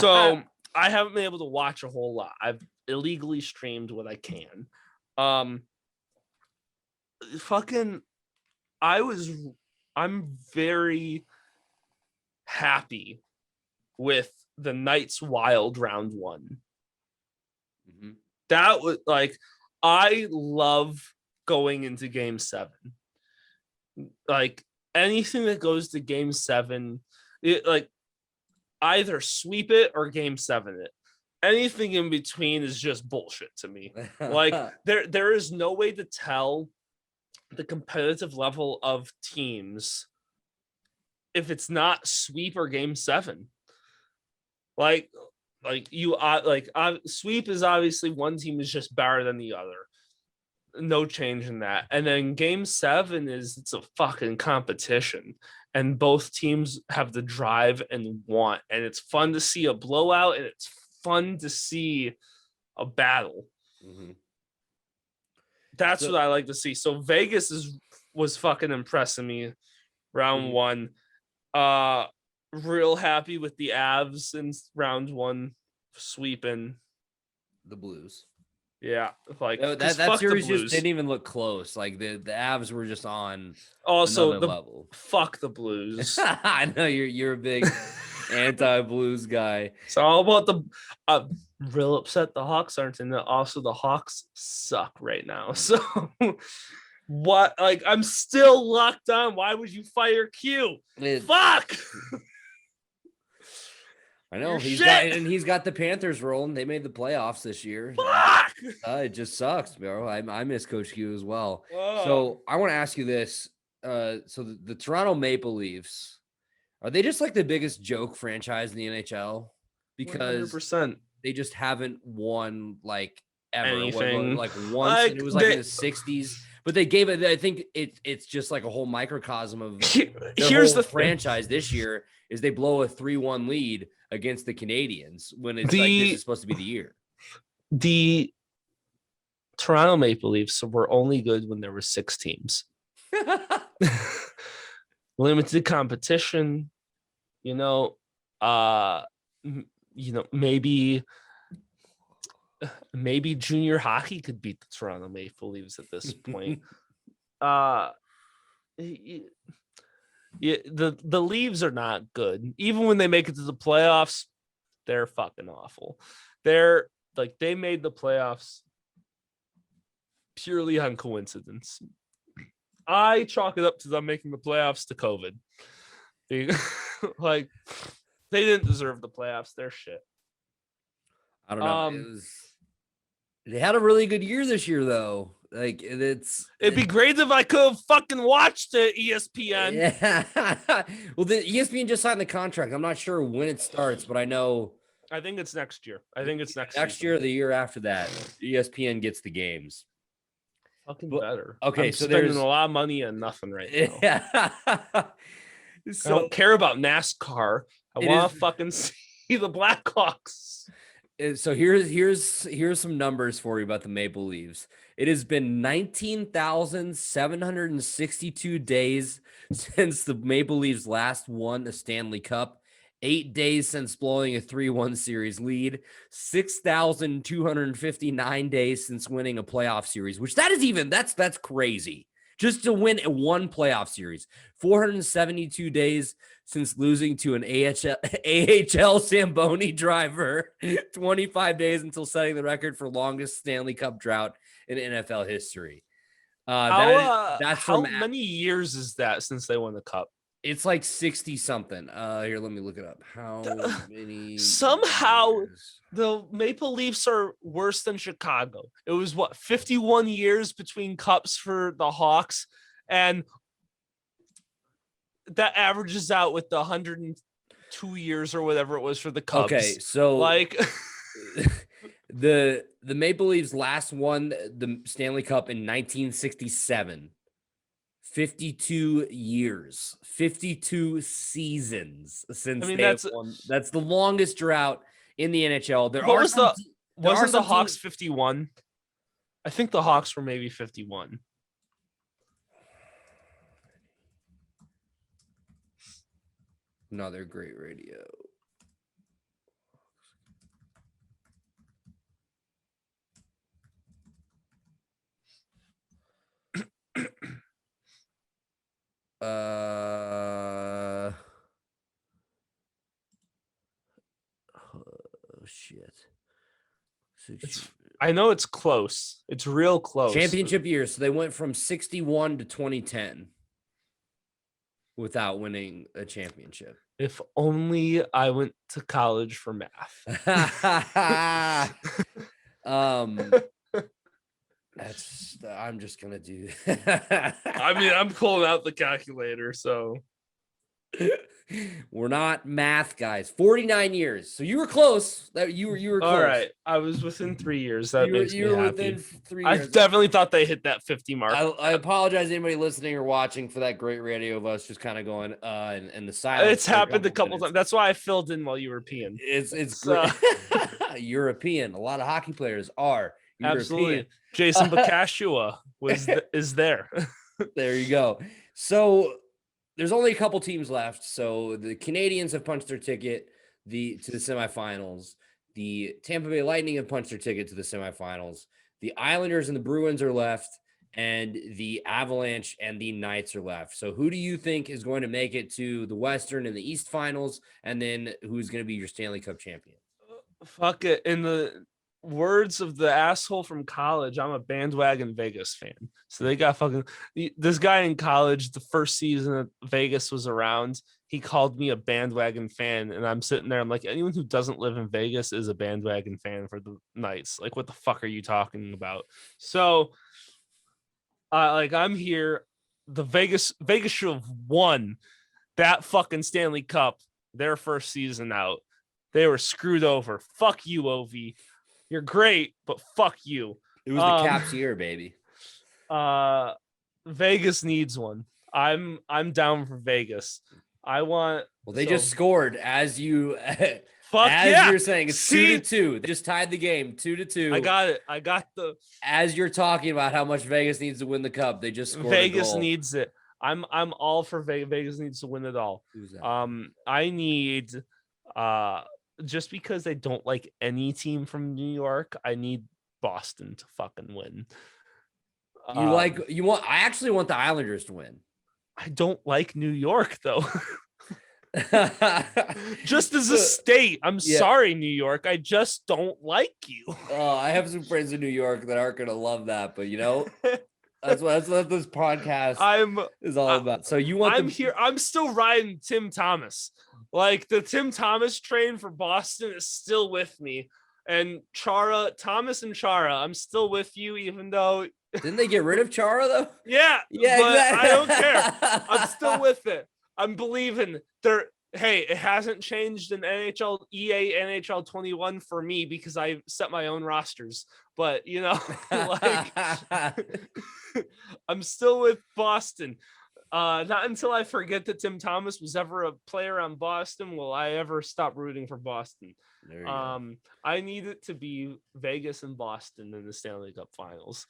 So I haven't been able to watch a whole lot. I've illegally streamed what I can. I'm very happy with the Knights Wild round 1. Mm-hmm. That was like, I love going into game 7. Like anything that goes to game 7, it like either sweep it or game 7 it. Anything in between is just bullshit to me. Like there is no way to tell the competitive level of teams if it's not sweep or game 7. Sweep is obviously one team is just better than the other. No change in that. And then game 7 it's a fucking competition. And both teams have the drive and want. And it's fun to see a blowout and it's fun to see a battle. Mm-hmm. That's what I like to see. So Vegas was fucking impressing me round one. Real happy with the Avs in round one sweeping the Blues. Yeah, like that series just didn't even look close. Like the Avs were just on also another level. Fuck the Blues. I know you're a big anti-Blues guy. So all about the real upset the Hawks aren't in it. Also, the Hawks suck right now. So what? Like I'm still locked on. Why would you fire Q? Fuck. I know he's got the Panthers rolling. They made the playoffs this year. Fuck! It just sucks, bro. I miss Coach Q as well. So I want to ask you this. So the Toronto Maple Leafs, are they just like the biggest joke franchise in the NHL? Because 100%. They just haven't won like ever. Anything. Like once, and it was like in the 60s. But they gave it. I think it's just like a whole microcosm of here's the franchise this year is they blow a 3-1 lead against the Canadians when it's like this is supposed to be the year. The Toronto Maple Leafs were only good when there were 6 teams. Limited competition, maybe junior hockey could beat the Toronto Maple Leafs at this point. The Leafs are not good. Even when they make it to the playoffs, they're fucking awful. They made the playoffs purely on coincidence. I chalk it up to them making the playoffs to COVID. They didn't deserve the playoffs. They're shit. I don't know. They had a really good year this year, though. Like it'd be great if I could have fucking watched it, ESPN. Yeah. Well, the ESPN just signed the contract. I'm not sure when it starts, but I think it's next year. I think it's next year or the year after that. ESPN gets the games. Fucking better. Okay, I'm so spending there's a lot of money on nothing right now. Yeah. I don't care about NASCAR. I want to fucking see the Blackhawks. So here's some numbers for you about the Maple Leafs. It has been 19,762 days since the Maple Leafs last won the Stanley Cup. 8 days since blowing a 3-1 series lead. 6,259 days since winning a playoff series, which that's crazy. Just to win one playoff series. 472 days since losing to an AHL Zamboni driver. 25 days until setting the record for longest Stanley Cup drought in NFL history. How many years is that since they won the cup? It's like 60 something. Here, let me look it up. How many? Somehow years? The Maple Leafs are worse than Chicago. It was 51 years between cups for the Hawks, and that averages out with the 102 years or whatever it was for the Cubs. Okay, so the Maple Leafs last won the Stanley Cup in 1967. 52 years, 52 seasons since won. That's the longest drought in the NHL. Wasn't the Hawks 51? I think the Hawks were maybe 51. No, they're great radio. Oh shit. I know it's close. It's real close. Championship years. So they went from 61 to 2010 without winning a championship. If only I went to college for math. I'm just gonna do I mean, I'm pulling out the calculator, so we're not math guys. 49 years. So you were close. You were close. All right. I was within 3 years. That makes me happy. Within 3 years. I definitely thought they hit that 50 mark. I apologize to anybody listening or watching for that great radio of us just kind of going and the silence. It's happened a couple times. That's why I filled in while you were peeing. It's great. European. A lot of hockey players are Absolutely. Jason Bacashua is there. There you go. So there's only a couple teams left. So the Canadians have punched their ticket to the semifinals. The Tampa Bay Lightning have punched their ticket to the semifinals. The Islanders and the Bruins are left, and the Avalanche and the Knights are left. So who do you think is going to make it to the Western and the East finals, and then who's going to be your Stanley Cup champion? Fuck it. In the words of the asshole from college, I'm a bandwagon Vegas fan. So they got this guy in college, the first season that Vegas was around, he called me a bandwagon fan. And I'm sitting there, I'm like, anyone who doesn't live in Vegas is a bandwagon fan for the Knights. Like, what the fuck are you talking about? So I'm here. The Vegas should have won that fucking Stanley Cup their first season out. They were screwed over. Fuck you, Ovi. You're great, but fuck you. It was the Caps year, baby. Vegas needs one. I'm down for Vegas. They just scored as you you're saying it's 2-2. They just tied the game 2-2. I got it. I got as you're talking about how much Vegas needs to win the cup, they just scored. Vegas needs it. I'm all for Vegas. Vegas needs to win it all. Who's that? I need just because they don't like any team from New York, I need Boston to fucking win. I actually want the Islanders to win. I don't like New York though. Just as a state, I'm sorry, New York. I just don't like you. I have some friends in New York that aren't gonna love that, but that's what this podcast is all about. So you want? I'm still riding Tim Thomas. Like the Tim Thomas train for Boston is still with me, and Thomas and Chara, I'm still with you, even though. Didn't they get rid of Chara though? Yeah, but exactly. I don't care. I'm still with it. I'm believing there. Hey, it hasn't changed in EA NHL 21 for me because I set my own rosters. But I'm still with Boston. Not until I forget that Tim Thomas was ever a player on Boston will I ever stop rooting for Boston. I need it to be Vegas and Boston in the Stanley Cup Finals.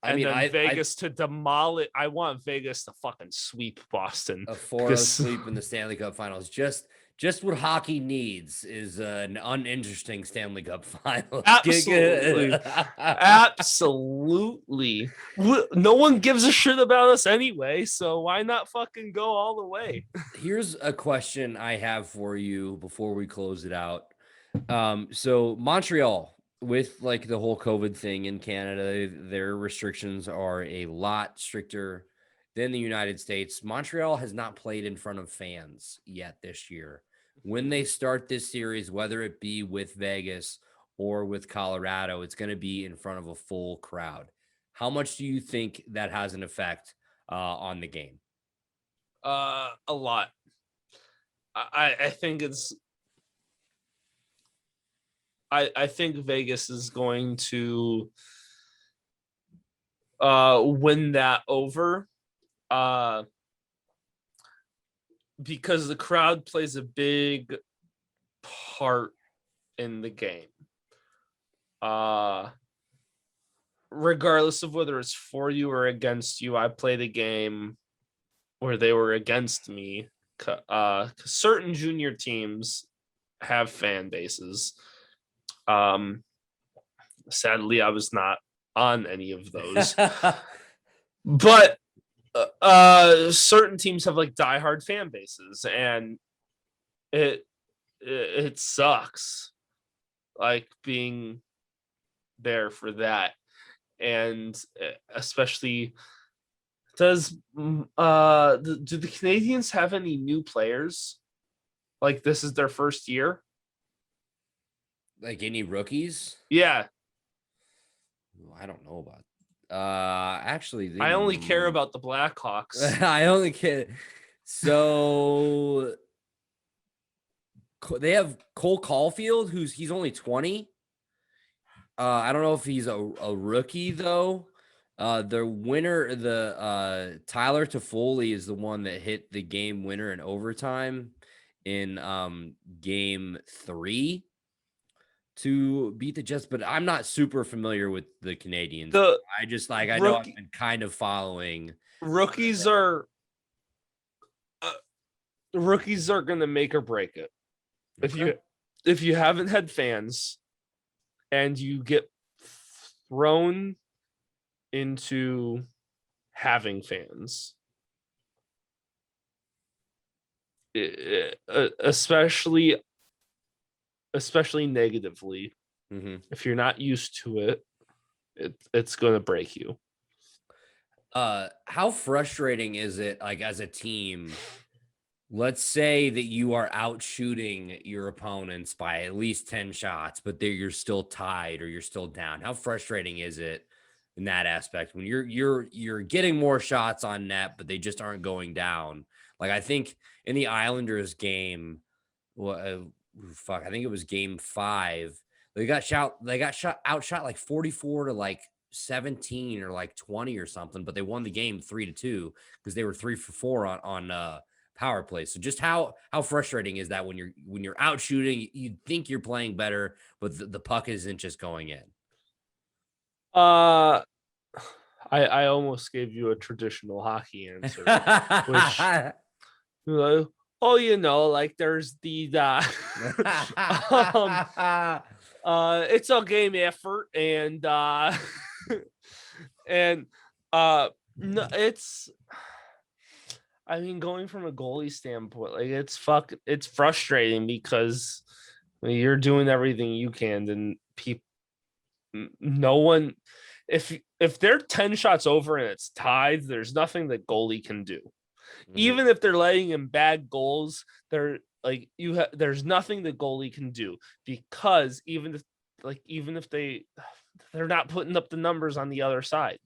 Vegas to demolish. I want Vegas to fucking sweep Boston. A 4-0 sweep in the Stanley Cup Finals. Just what hockey needs is an uninteresting Stanley Cup final. Absolutely. Absolutely. No one gives a shit about us anyway, so why not fucking go all the way? Here's a question I have for you before we close it out. So Montreal, with like the whole COVID thing in Canada, their restrictions are a lot stricter than the United States. Montreal has not played in front of fans yet this year. When they start this series, whether it be with Vegas or with Colorado, it's going to be in front of a full crowd. How much do you think that has an effect on the game? A lot. I think it's. I think Vegas is going to win that over because the crowd plays a big part in the game. Regardless of whether it's for you or against you, I played a game where they were against me. Certain junior teams have fan bases. Sadly, I was not on any of those. But certain teams have like diehard fan bases, and it sucks, like being there for that, and especially do the Canadians have any new players? Like this is their first year. Like any rookies? Yeah. I don't know about. Actually, I only care about the Blackhawks. I only care. So they have Cole Caulfield, he's only 20. I don't know if he's a rookie though. The winner, Tyler Toffoli is the one that hit the game winner in overtime in game 3. to beat the Jets, but I'm not super familiar with the Canadians. The I just I know I've been kind of following. Rookies are going to make or break it. Okay. If you haven't had fans and you get thrown into having fans, especially negatively, if you're not used to it, it's going to break you. How frustrating is it, like, as a team? Let's say that you are out shooting your opponents by at least 10 shots, but you're still tied or you're still down. How frustrating is it in that aspect when you're getting more shots on net, but they just aren't going down? Like, I think in the Islanders game, I think it was game 5. They got outshot like 44 to like 17 or like 20 or something, but they won the game 3-2 because they were 3 for 4 on power play. So just how frustrating is that when you're out shooting, you think you're playing better, but the puck isn't just going in. I almost gave you a traditional hockey answer, which like there's the it's a game effort, and no, it's, I mean, going from a goalie standpoint, like it's frustrating because you're doing everything you can, and no one, if they're 10 shots over and it's tied, there's nothing that goalie can do. Even if they're letting in bad goals, there's nothing the goalie can do, because even if they're not putting up the numbers on the other side.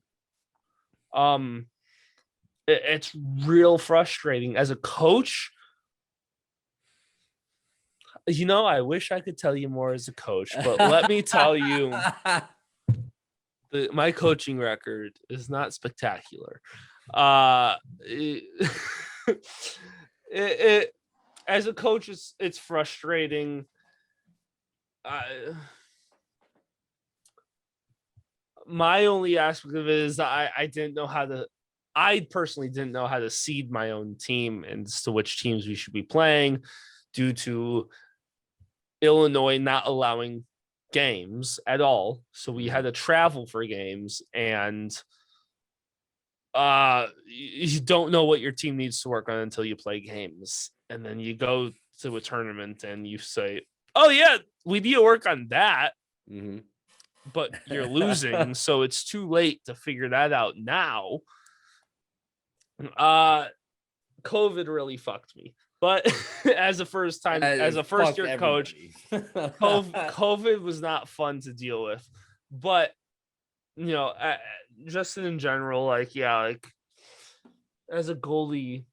It's real frustrating as a coach. I wish I could tell you more as a coach, but let me tell you, my coaching record is not spectacular. It as a coach, it's frustrating. My only aspect of it is I personally didn't know how to seed my own team and as to which teams we should be playing, due to Illinois not allowing games at all. So we had to travel for games, and you don't know what your team needs to work on until you play games. And then you go to a tournament and you say, oh yeah, we need to work on that. But you're losing, so it's too late to figure that out now. COVID really fucked me. But as a first year coach, COVID was not fun to deal with. But just in general, as a goalie,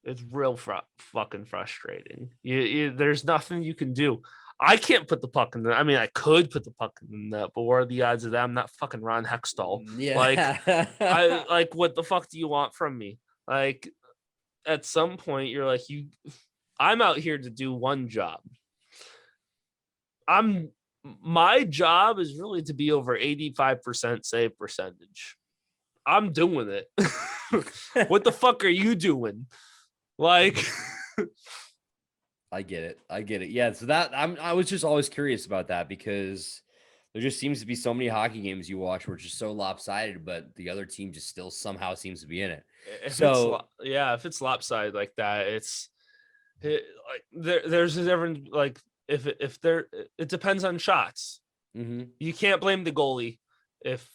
it's real fucking frustrating. There's nothing you can do. I can't put the puck in the. I mean, I could put the puck in the net, but what are the odds of that? I'm not fucking Ron Hextall. Yeah. What the fuck do you want from me? Like, at some point, you're like, I'm out here to do one job. My job is really to be over 85% save percentage. I'm doing it. What the fuck are you doing? Like. I get it. Yeah. So I was just always curious about that, because there just seems to be so many hockey games you watch where it's just so lopsided, but the other team just still somehow seems to be in it. If it's lopsided like that, there's a different, like, it depends on shots. You can't blame the goalie if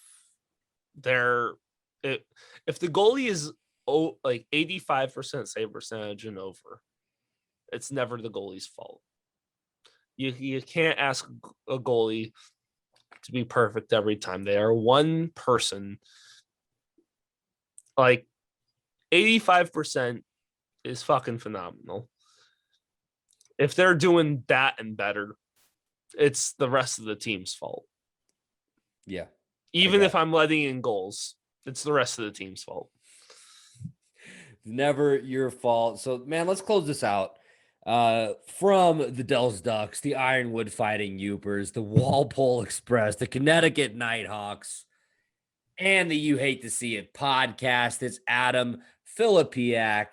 the goalie is like 85% save percentage and over. It's never the goalie's fault. You can't ask a goalie to be perfect every time. They are one person. Like, 85% is fucking phenomenal. If they're doing that and better, it's the rest of the team's fault. Yeah. Even if I'm letting in goals, it's the rest of the team's fault. Never your fault. So, man, let's close this out. From the Dells Ducks, the Ironwood Fighting Upers, the Walpole Express, the Connecticut Nighthawks, and the You Hate to See It podcast. It's Adam Filipiak.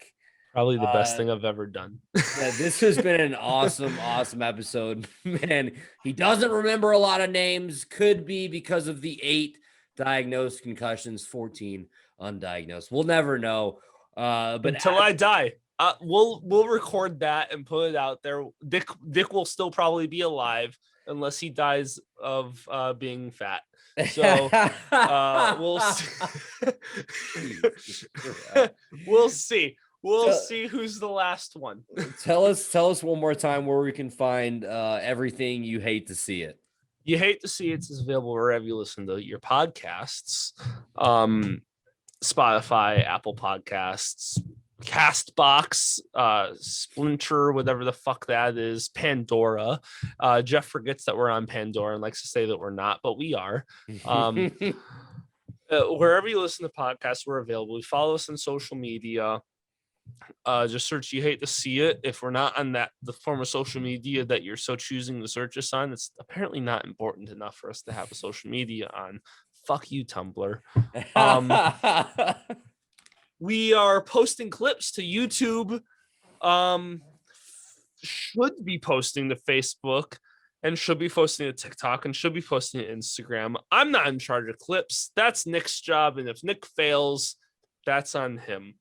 Probably the best thing I've ever done. Yeah, this has been an awesome episode. Man, he doesn't remember a lot of names. Could be because of the 8 diagnosed concussions, 14 undiagnosed. We'll never know. But until I die. We'll record that and put it out there. Dick will still probably be alive unless he dies of being fat. So we'll see. We'll see. We'll see who's the last one. Tell us one more time where we can find everything You Hate to See It. You Hate to See It is available wherever you listen to your podcasts. Spotify, Apple Podcasts, Castbox, Splinter, whatever the fuck that is, Pandora. Jeff forgets that we're on Pandora and likes to say that we're not, but we are. Wherever you listen to podcasts, we're available. Follow us on social media. Just search You Hate to See It. If we're not on the form of social media that you're so choosing to search us on, it's apparently not important enough for us to have a social media on. Fuck you, Tumblr. We are posting clips to YouTube, should be posting to Facebook, and should be posting to TikTok, and should be posting to Instagram. I'm not in charge of clips. That's Nick's job, and if Nick fails, that's on him.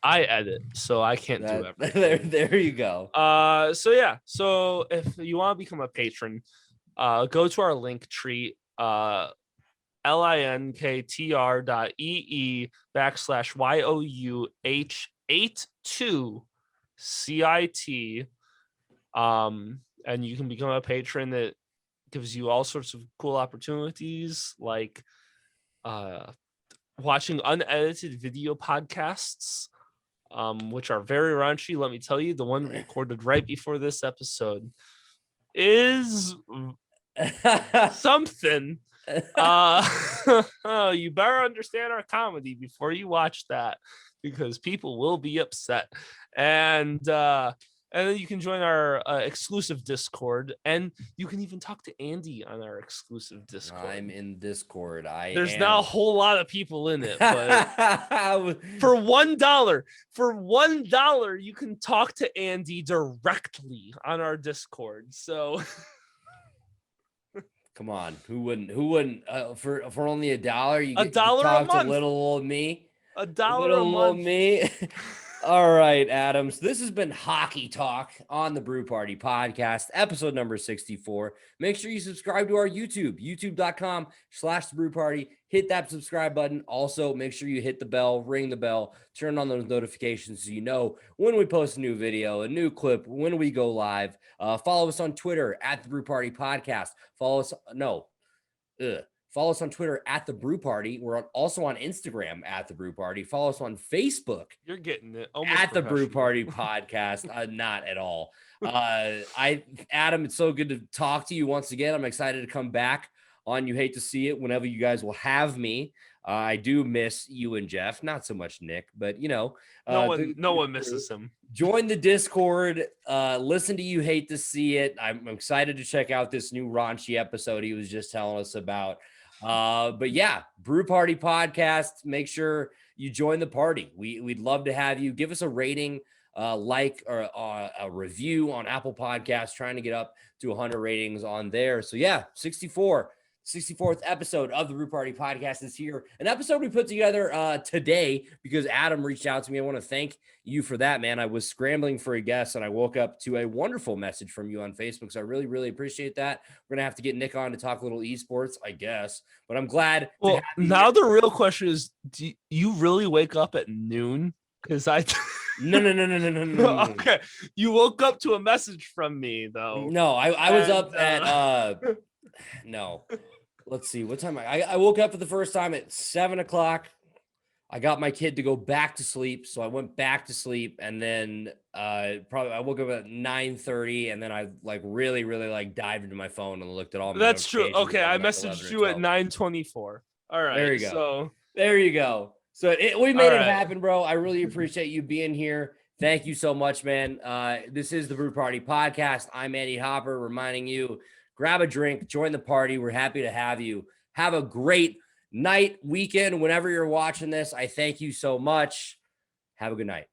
I edit, so I can't do everything. There you go. So if you want to become a patron, go to our link tree, linktr.ee/YOUH82CIT. And you can become a patron. That gives you all sorts of cool opportunities, like watching unedited video podcasts, which are very raunchy. Let me tell you, the one recorded right before this episode is something. You better understand our comedy before you watch that, because people will be upset. And then you can join our exclusive Discord, and you can even talk to Andy on our exclusive Discord. I'm in Discord. There's not a whole lot of people in it, but for $1, you can talk to Andy directly on our Discord. So come on, who wouldn't for only $1 you get $1 to talk a month to little old me? $1 a month. Me. All right, Adam. So this has been Hockey Talk on the Brew Party podcast, episode number 64. Make sure you subscribe to our YouTube, youtube.com/thebrewparty. Hit that subscribe button. Also, make sure you hit the bell, ring the bell, turn on those notifications so you know when we post a new video, a new clip, when we go live. Follow us on Twitter at the Brew Party podcast. Follow us on Twitter at The Brew Party. We're also on Instagram at The Brew Party. Follow us on Facebook. You're getting it. At The Brew Party podcast. Not at all. Adam, it's so good to talk to you once again. I'm excited to come back on You Hate to See It whenever you guys will have me. I do miss you and Jeff, not so much Nick, but no one misses him. Join the Discord, listen to You Hate to See It. I'm excited to check out this new raunchy episode he was just telling us about. But yeah, Brew Party podcast. Make sure you join the party. We'd love to have you. Give us a rating, like, or a review on Apple Podcasts, trying to get up to 100 ratings on there. So yeah, 64th episode of the Brew Party podcast is here. An episode we put together today because Adam reached out to me. I want to thank you for that, man. I was scrambling for a guest and I woke up to a wonderful message from you on Facebook. So I really, really appreciate that. We're going to have to get Nick on to talk a little esports, I guess, but I'm glad. Well, now the real question is, do you really wake up at noon? Because No. Okay. You woke up to a message from me though. No, I was up at, no. Let's see what time I woke up for the first time at 7:00. I got my kid to go back to sleep, so I went back to sleep, and then I woke up at 9:30, and then I really dived into my phone and looked at all my That's true. notifications Okay, I at messaged you at 9:24. All right. There you go. So there you go. So we made All it right. happen, bro. I really appreciate you being here. Thank you so much, man. This is the Brew Party Podcast. I'm Andy Hopper, reminding you, grab a drink, join the party. We're happy to have you. Have a great night, weekend, whenever you're watching this. I thank you so much. Have a good night.